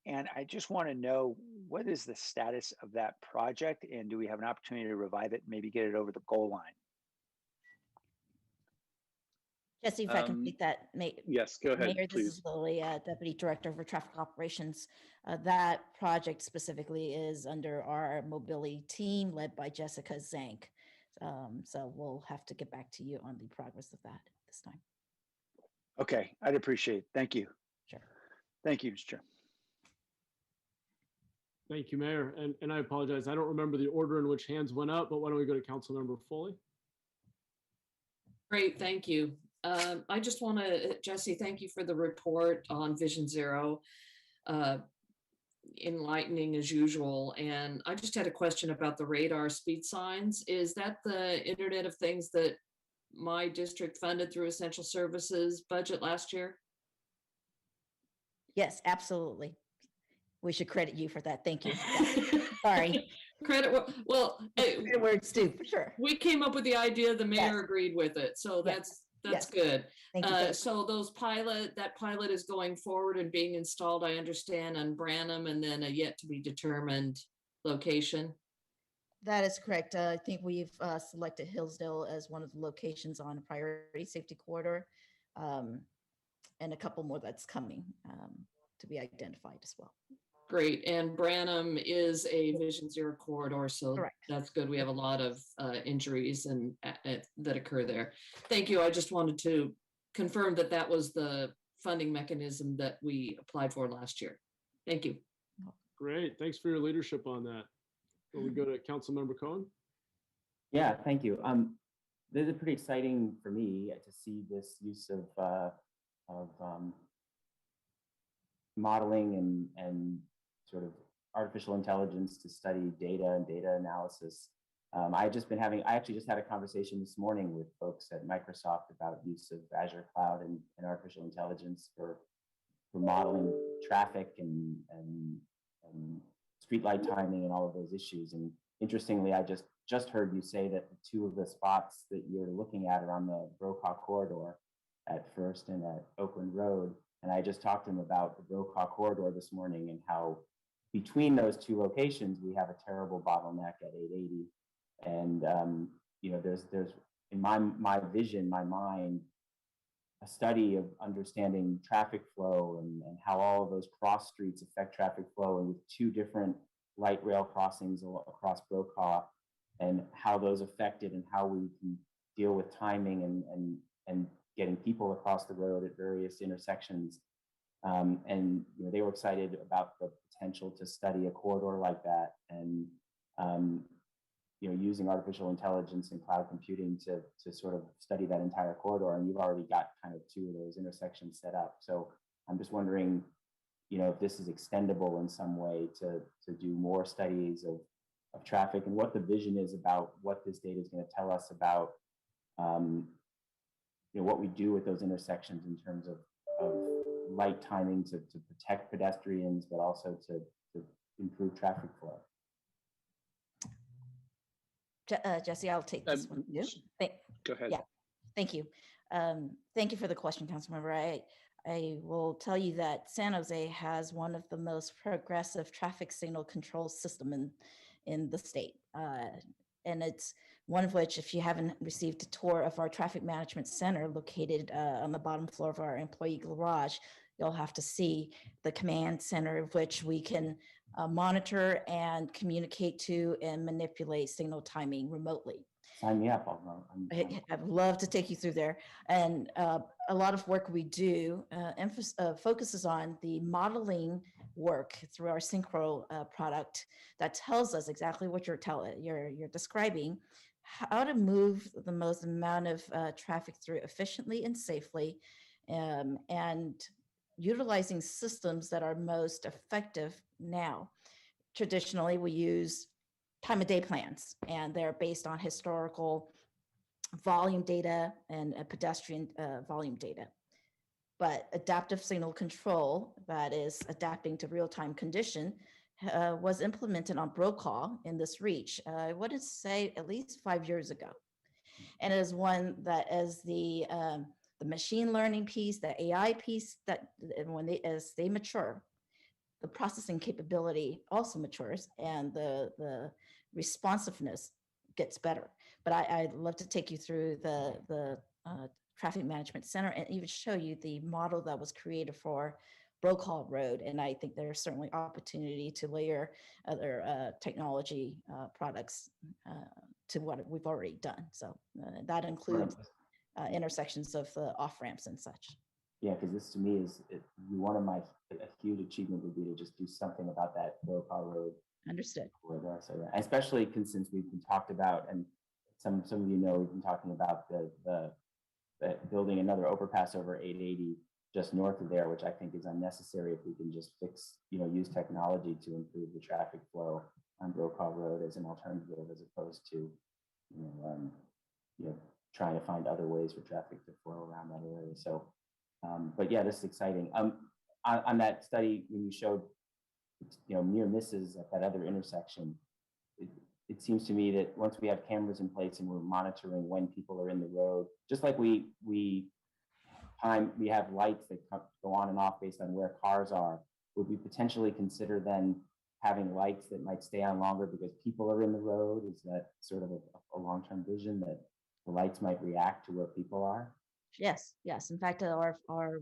And I just want to know, what is the status of that project, and do we have an opportunity to revive it and maybe get it over the goal line? Jesse, if I can take that. Yes, go ahead, Mayor, please. This is Lily, Deputy Director for Traffic Operations. That project specifically is under our mobility team led by Jessica Zank. So we'll have to get back to you on the progress of that this time. Okay, I'd appreciate it. Thank you. Sure. Thank you, Mr. Chair. Thank you, Mayor. And I apologize. I don't remember the order in which hands went up, but why don't we go to Councilmember Foley? Great, thank you. I just want to, Jesse, thank you for the report on Vision Zero. Enlightening as usual. And I just had a question about the radar speed signs. Is that the Internet of Things that my district funded through Essential Services budget last year? Yes, absolutely. We should credit you for that. Thank you. Sorry. Credit, well, hey, words too, for sure. We came up with the idea, the mayor agreed with it. So that's That's Yes. good. Thank you. So that pilot is going forward and being installed, I understand, on Branham, and then a yet to be determined location. That is correct. I think we've selected Hillsdale as one of the locations on a priority safety corridor, and a couple more that's coming to be identified as well. Great. And Branham is a Vision Zero corridor, so Correct. that's good. We have a lot of injuries and that occur there. Thank you. I just wanted to confirm that that was the funding mechanism that we applied for last year. Thank you. Great. Thanks for your leadership on that. Will we go to Councilmember Cohen? Yeah, thank you. This is pretty exciting for me to see this use of modeling and sort of artificial intelligence to study data and data analysis. I actually just had a conversation this morning with folks at Microsoft about use of Azure Cloud and artificial intelligence for modeling traffic and streetlight timing and all of those issues. And interestingly, I just heard you say that two of the spots that you're looking at are on the Brokaw corridor at First and at Oakland Road. And I just talked to him about the Brokaw corridor this morning and how between those two locations, we have a terrible bottleneck at 880. And you know, there's in my vision, my mind, a study of understanding traffic flow and how all of those cross streets affect traffic flow, and with two different light rail crossings across Brokaw, and how those affect it, and how we can deal with timing and getting people across the road at various intersections. And you know, they were excited about the potential to study a corridor like that, and you know, using artificial intelligence and cloud computing to sort of study that entire corridor. And you've already got kind of two of those intersections set up. So I'm just wondering, you know, if this is extendable in some way to do more studies of traffic, and what the vision is about what this data is going to tell us about, you know, what we do with those intersections in terms of light timing to protect pedestrians, but also to improve traffic flow. Jesse, I'll take this one. Go ahead. Yeah, thank you. Thank you for the question, Councilmember. I will tell you that San Jose has one of the most progressive traffic signal control system in the state. And it's one of which, if you haven't received a tour of our traffic management center located on the bottom floor of our employee garage, you'll have to see the command center, of which we can monitor and communicate to and manipulate signal timing remotely. Sign me up. I'd love to take you through there. And a lot of work we do focuses on the modeling work through our Synchro product that tells us exactly what you're describing, how to move the most amount of traffic through efficiently and safely, and utilizing systems that are most effective now. Traditionally, we use time of day plans, and they're based on historical volume data and pedestrian volume data. But adaptive signal control, that is adapting to real-time condition, was implemented on Brokaw in this reach, I would say at least 5 years ago. And it is one that, as the machine learning piece, the AI piece, that as they mature, the processing capability also matures, and the responsiveness gets better. But I'd love to take you through the traffic management center and even show you the model that was created for Brokaw Road. And I think there's certainly opportunity to layer other technology products to what we've already done. So that includes intersections of the off-ramps and such. Yeah, because this to me is one of a huge achievement would be to just do something about that Brokaw Road. Understood. Corridor. So yeah, especially since we've been talked about, and some of you know, we've been talking about the building another overpass over 880 just north of there, which I think is unnecessary if we can just use technology to improve the traffic flow on Brokaw Road as an alternative, as opposed to trying to find other ways for traffic to flow around that area. So, but yeah, this is exciting. On that study, when you showed near misses at that other intersection, it seems to me that once we have cameras in place and we're monitoring when people are in the road, just like we have lights that go on and off based on where cars are, would we potentially consider then having lights that might stay on longer because people are in the road? Is that sort of a long-term vision that the lights might react to where people are? Yes, yes. In fact, our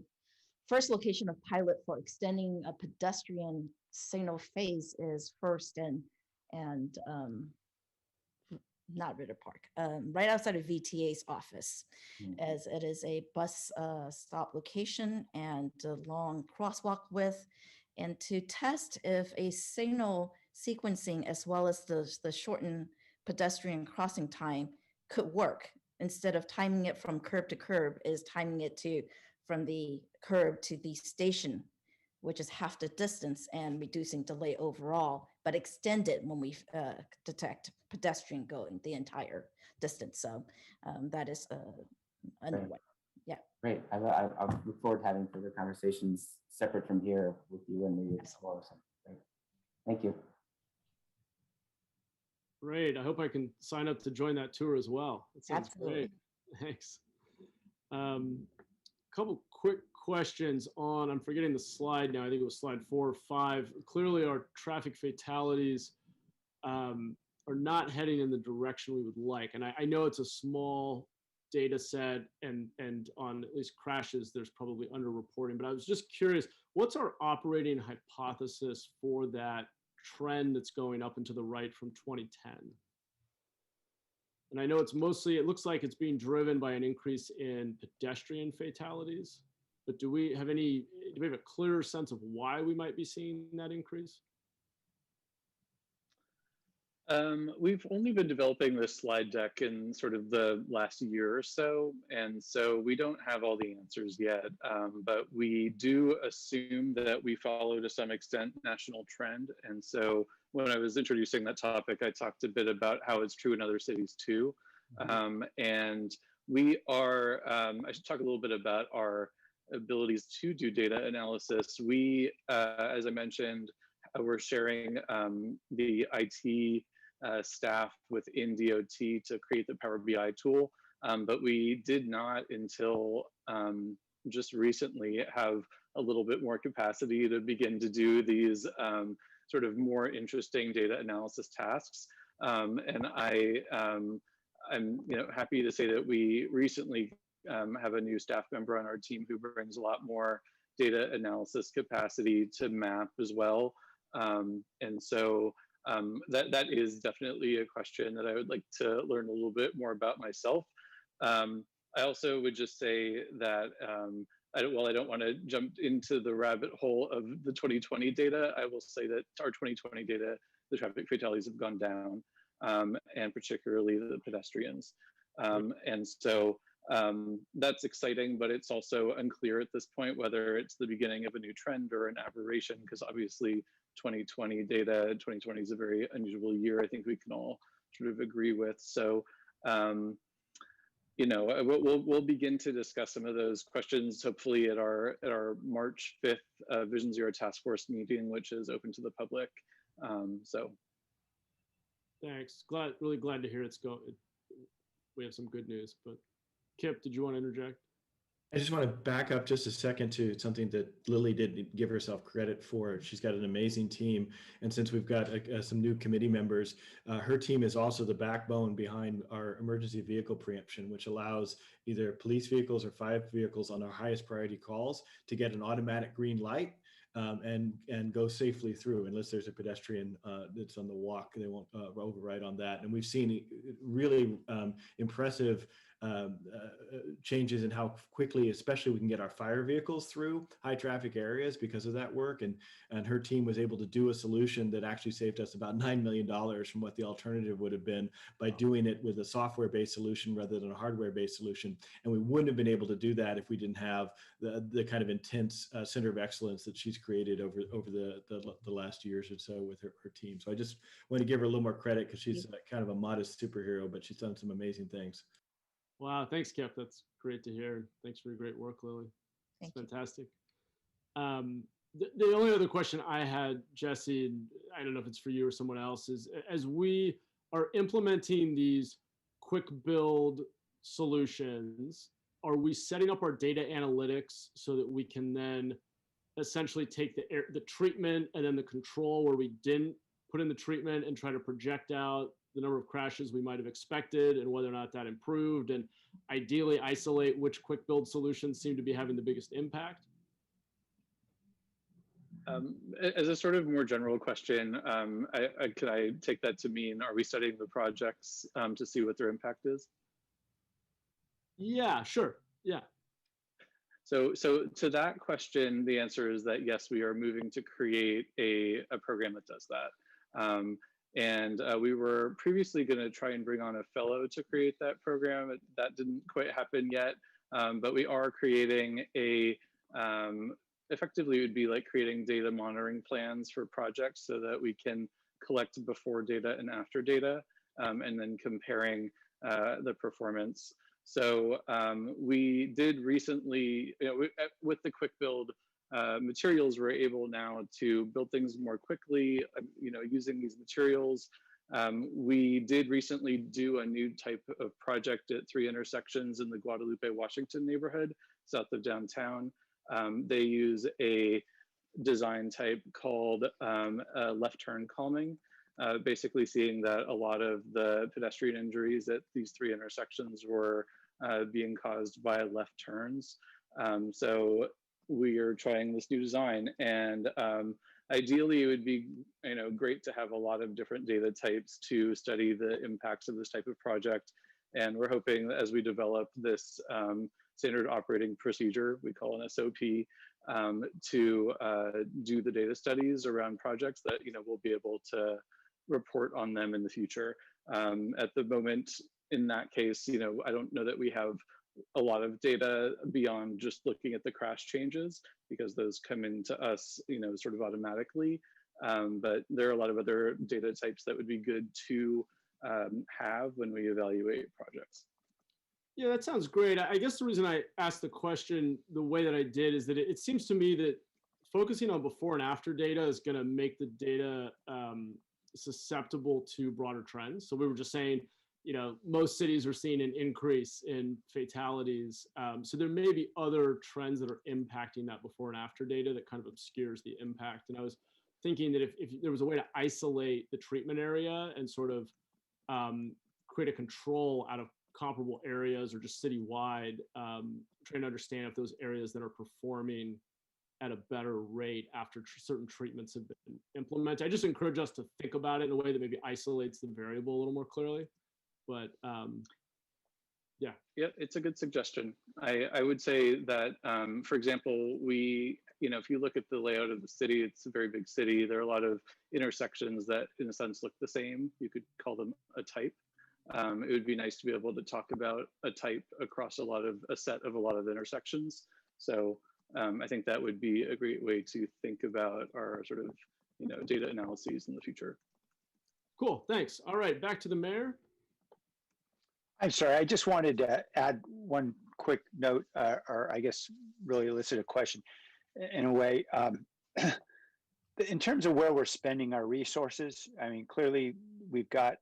first location of pilot for extending a pedestrian signal phase is first and not Ritter Park, right outside of VTA's office, as it is a bus stop location and a long crosswalk width, and to test if a signal sequencing as well as the shortened pedestrian crossing time could work. Instead of timing it from curb to curb, is timing it from the curb to the station, which is half the distance and reducing delay overall, but extend it when we detect pedestrian going the entire distance. So that is underway. Yeah. Great. I look forward to having further conversations separate from here with you and maybe explore something. Great. Thank you. Great. I hope I can sign up to join that tour as well. That sounds great. Thanks. Couple quick questions on, I'm forgetting the slide now, I think it was slide 4 or 5. Clearly our traffic fatalities are not heading in the direction we would like. And I know it's a small data set and on at least crashes, there's probably underreporting, but I was just curious, what's our operating hypothesis for that trend that's going up and to the right from 2010? And I know it's mostly, it looks like it's being driven by an increase in pedestrian fatalities, but do we have a clearer sense of why we might be seeing that increase? We've only been developing this slide deck in sort of the last year or so, and so we don't have all the answers yet, but we do assume that we follow to some extent national trend. And so when I was introducing that topic, I talked a bit about how it's true in other cities too. And we are, I should talk a little bit about our abilities to do data analysis. We, as I mentioned, we're sharing the IT staff within DOT to create the Power BI tool, but we did not until just recently have a little bit more capacity to begin to do these sort of more interesting data analysis tasks. And I'm happy to say that we recently have a new staff member on our team who brings a lot more data analysis capacity to map as well. And so that is definitely a question that I would like to learn a little bit more about myself. I also would just say that while I don't want to jump into the rabbit hole of the 2020 data, I will say that our 2020 data, the traffic fatalities have gone down, and particularly the pedestrians. And so that's exciting, but it's also unclear at this point whether it's the beginning of a new trend or an aberration, because obviously 2020 data, 2020 is a very unusual year, I think we can all sort of agree with. So, we'll begin to discuss some of those questions, hopefully at our March 5th Vision Zero Task Force meeting, which is open to the public. So. Thanks. Really glad to hear we have some good news, but Kip, did you want to interject? I just want to back up just a second to something that Lily didn't give herself credit for. She's got an amazing team. And since we've got some new committee members, her team is also the backbone behind our emergency vehicle preemption, which allows either police vehicles or fire vehicles on our highest priority calls to get an automatic green light and go safely through. Unless there's a pedestrian that's on the walk, they won't override on that. And we've seen really impressive changes in how quickly, especially we can get our fire vehicles through high traffic areas because of that work. And her team was able to do a solution that actually saved us about $9 million from what the alternative would have been by doing it with a software-based solution rather than a hardware-based solution. And we wouldn't have been able to do that if we didn't have the kind of intense center of excellence that she's created over the last years or so with her team. So I just want to give her a little more credit because she's kind of a modest superhero, but she's done some amazing things. Wow, thanks, Kip. That's great to hear. Thanks for your great work, Lily. It's fantastic. The only other question I had, Jesse, and I don't know if it's for you or someone else, is as we are implementing these quick build solutions, are we setting up our data analytics so that we can then essentially take the treatment and then the control where we didn't put in the treatment and try to project out the number of crashes we might have expected and whether or not that improved, and ideally isolate which quick build solutions seem to be having the biggest impact? As a sort of more general question, could I take that to mean, are we studying the projects to see what their impact is? Yeah, sure. Yeah. So to that question, the answer is that yes, we are moving to create a program that does that. We were previously going to try and bring on a fellow to create that program. That didn't quite happen yet, but we are creating effectively it would be like creating data monitoring plans for projects so that we can collect before data and after data, and then comparing the performance. So we did recently, with the quick build materials, we're able now to build things more quickly, using these materials. We did recently do a new type of project at 3 intersections in the Guadalupe, Washington neighborhood, south of downtown. They use a design type called left turn calming, basically seeing that a lot of the pedestrian injuries at these 3 intersections were being caused by left turns. So we are trying this new design, and ideally it would be great to have a lot of different data types to study the impacts of this type of project. And we're hoping that as we develop this standard operating procedure, we call an SOP, to do the data studies around projects that we'll be able to report on them in the future. At the moment, in that case, I don't know that we have a lot of data beyond just looking at the crash changes, because those come into us, sort of automatically. But there are a lot of other data types that would be good to have when we evaluate projects. Yeah, that sounds great. I guess the reason I asked the question the way that I did is that it seems to me that focusing on before and after data is going to make the data susceptible to broader trends. So we were just saying, most cities are seeing an increase in fatalities. So there may be other trends that are impacting that before and after data that kind of obscures the impact. And I was thinking that if there was a way to isolate the treatment area and sort of create a control out of comparable areas or just citywide, trying to understand if those areas that are performing at a better rate after certain treatments have been implemented. I just encourage us to think about it in a way that maybe isolates the variable a little more clearly. But yeah. Yeah, it's a good suggestion. I would say that, for example, if you look at the layout of the city, it's a very big city. There are a lot of intersections that in a sense look the same. You could call them a type. It would be nice to be able to talk about a type across a set of a lot of intersections. So I think that would be a great way to think about our sort of data analyses in the future. Cool, thanks. All right, back to the mayor. I'm sorry, I just wanted to add one quick note, or I guess really elicit a question in a way. In terms of where we're spending our resources, I mean, clearly we've got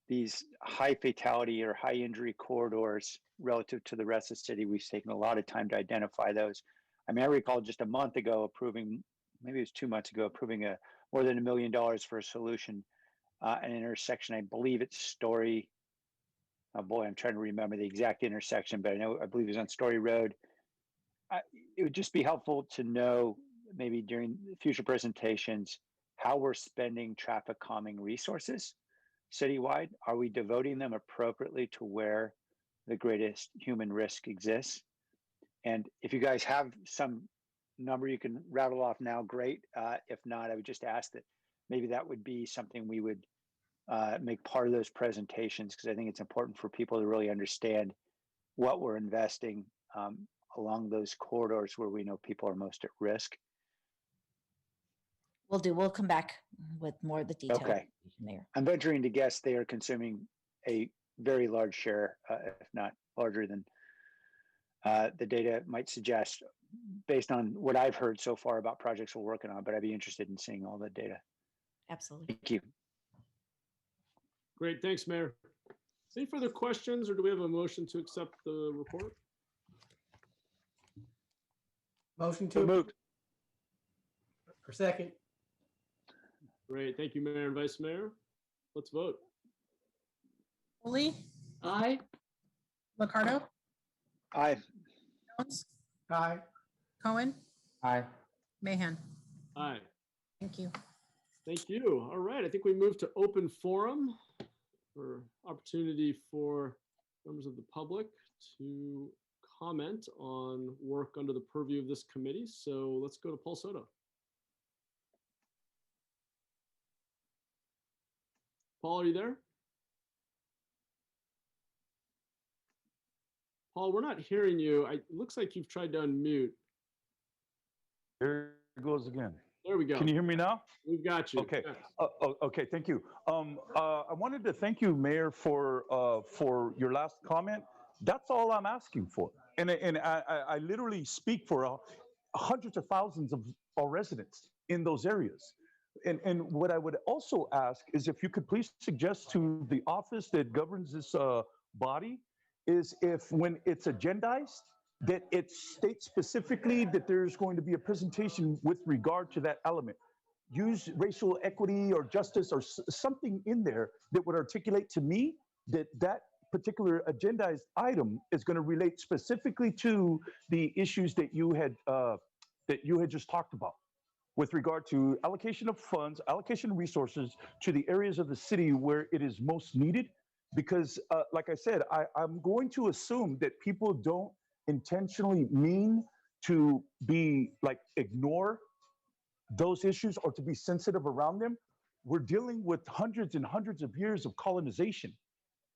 these high fatality or high injury corridors relative to the rest of the city. We've taken a lot of time to identify those. I mean, I recall just a month ago approving, maybe it was 2 months ago, approving more than $1 million for a solution, an intersection. I believe it's Story. Oh boy, I'm trying to remember the exact intersection, but I believe it was on Story Road. It would just be helpful to know, maybe during future presentations, how we're spending traffic calming resources citywide. Are we devoting them appropriately to where the greatest human risk exists? And if you guys have some number you can rattle off now, great. If not, I would just ask that maybe that would be something we would make part of those presentations, because I think it's important for people to really understand what we're investing along those corridors where we know people are most at risk. We'll come back with more of the detail. Okay. Mayor. I'm venturing to guess they are consuming a very large share, if not larger than the data might suggest, based on what I've heard so far about projects we're working on, but I'd be interested in seeing all the data. Absolutely. Thank you. Great, thanks, Mayor. Any further questions, or do we have a motion to accept the report? Motion So to moved. for second. Great, thank you, Mayor and Vice Mayor. Let's vote. Foley, Aye. Ricardo, Aye. Jones, Aye. Cohen, Aye. Mahan. Aye. Thank you. Thank you. All right, I think we move to open forum for opportunity for members of the public to comment on work under the purview of this committee. So let's go to Paul Soto. Paul, are you there? Paul, we're not hearing you. It looks like you've tried to unmute. There it goes again. There we go. Can you hear me now? We've got you. Okay. Yes. Okay. Thank you. I wanted to thank you, Mayor, for your last comment. That's all I'm asking for. And I literally speak for hundreds of thousands of our residents in those areas. And what I would also ask is if you could please suggest to the office that governs this body is if when it's agendized, that it states specifically that there's going to be a presentation with regard to that element. Use racial equity or justice or something in there that would articulate to me that that particular agendized item is going to relate specifically to the issues that you had just talked about with regard to allocation of funds, allocation of resources to the areas of the city where it is most needed. Because like I said, I'm going to assume that people don't intentionally mean to be like ignore those issues or to be sensitive around them. We're dealing with hundreds and hundreds of years of colonization.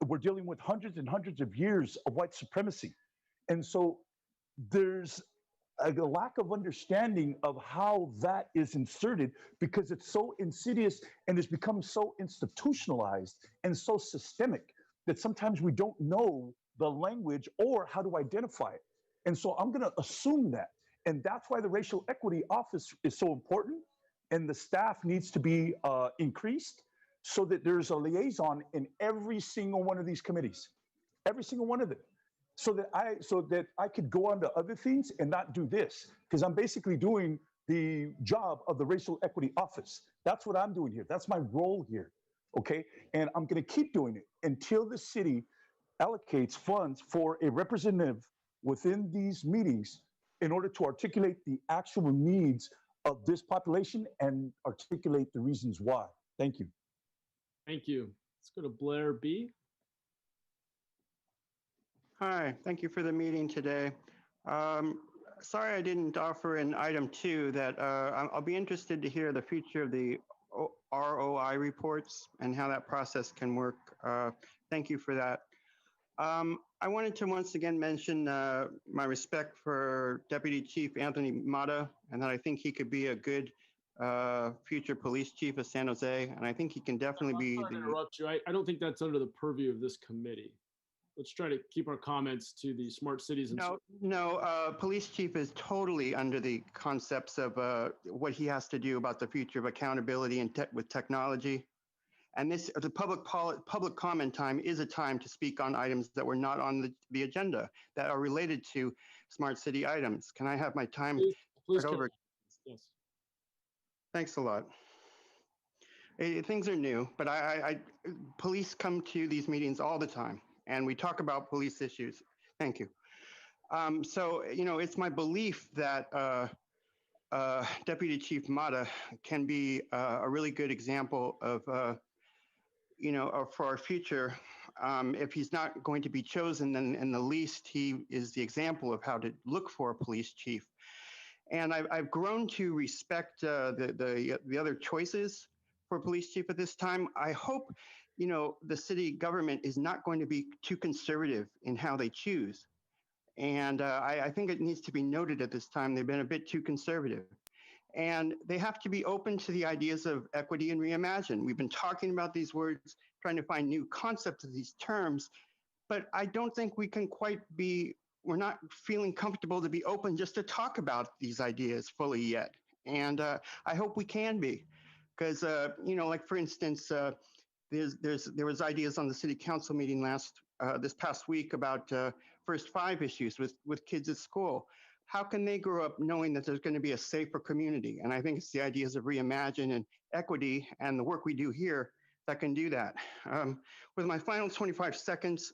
We're dealing with hundreds and hundreds of years of white supremacy. And so there's a lack of understanding of how that is inserted because it's so insidious and has become so institutionalized and so systemic that sometimes we don't know the language or how to identify it. And so I'm going to assume that. And that's why the Racial Equity Office is so important. And the staff needs to be increased so that there's a liaison in every single one of these committees, every single one of them. So that I could go on to other things and not do this, because I'm basically doing the job of the Racial Equity Office. That's what I'm doing here. That's my role here, okay? And I'm going to keep doing it until the city allocates funds for a representative within these meetings in order to articulate the actual needs of this population and articulate the reasons why. Thank you. Thank you. Let's go to Blair B. Hi, thank you for the meeting today. Sorry I didn't offer in item 2 that I'll be interested to hear the future of the ROI reports and how that process can work. Thank you for that. I wanted to once again mention my respect for Deputy Chief Anthony Mata, and that I think he could be a good future police chief of San Jose, and I think he can definitely be I'm sorry to interrupt you. I don't think that's under the purview of this committee. Let's try to keep our comments to the smart cities. And No, police chief is totally under the concepts of what he has to do about the future of accountability and with technology. And the public comment time is a time to speak on items that were not on the agenda that are related to smart city items. Can I have my time? Please over? Yes. Thanks a lot. Things are new, but police come to these meetings all the time, and we talk about police issues. Thank you. So, it's my belief that Deputy Chief Mata can be a really good example of, for our future. If he's not going to be chosen, then in the least, he is the example of how to look for a police chief. And I've grown to respect the other choices for police chief at this time. I hope, the city government is not going to be too conservative in how they choose. And I think it needs to be noted at this time, they've been a bit too conservative. And they have to be open to the ideas of equity and reimagine. We've been talking about these words, trying to find new concepts of these terms, but I don't think we can quite we're not feeling comfortable to be open just to talk about these ideas fully yet. And I hope we can be, because, like for instance, there was ideas on the city council meeting this past week about first 5 issues with kids at school. How can they grow up knowing that there's going to be a safer community? And I think it's the ideas of reimagine and equity and the work we do here that can do that. With my final 25 seconds,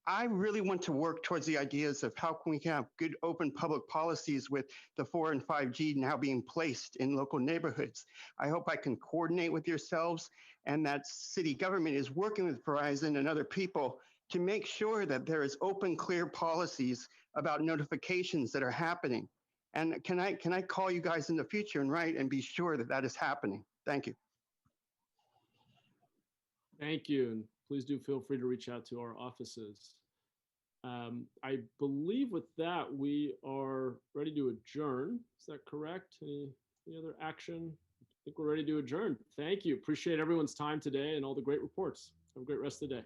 I really want to work towards the ideas of how can we have good open public policies with the 4 and 5G now being placed in local neighborhoods. I hope I can coordinate with yourselves and that city government is working with Verizon and other people to make sure that there is open, clear policies about notifications that are happening. And can I call you guys in the future and write and be sure that that is happening? Thank you. Thank you, and please do feel free to reach out to our offices. I believe with that, we are ready to adjourn. Is that correct? Any other action? I think we're ready to adjourn. Thank you. Appreciate everyone's time today and all the great reports. Have a great rest of the day.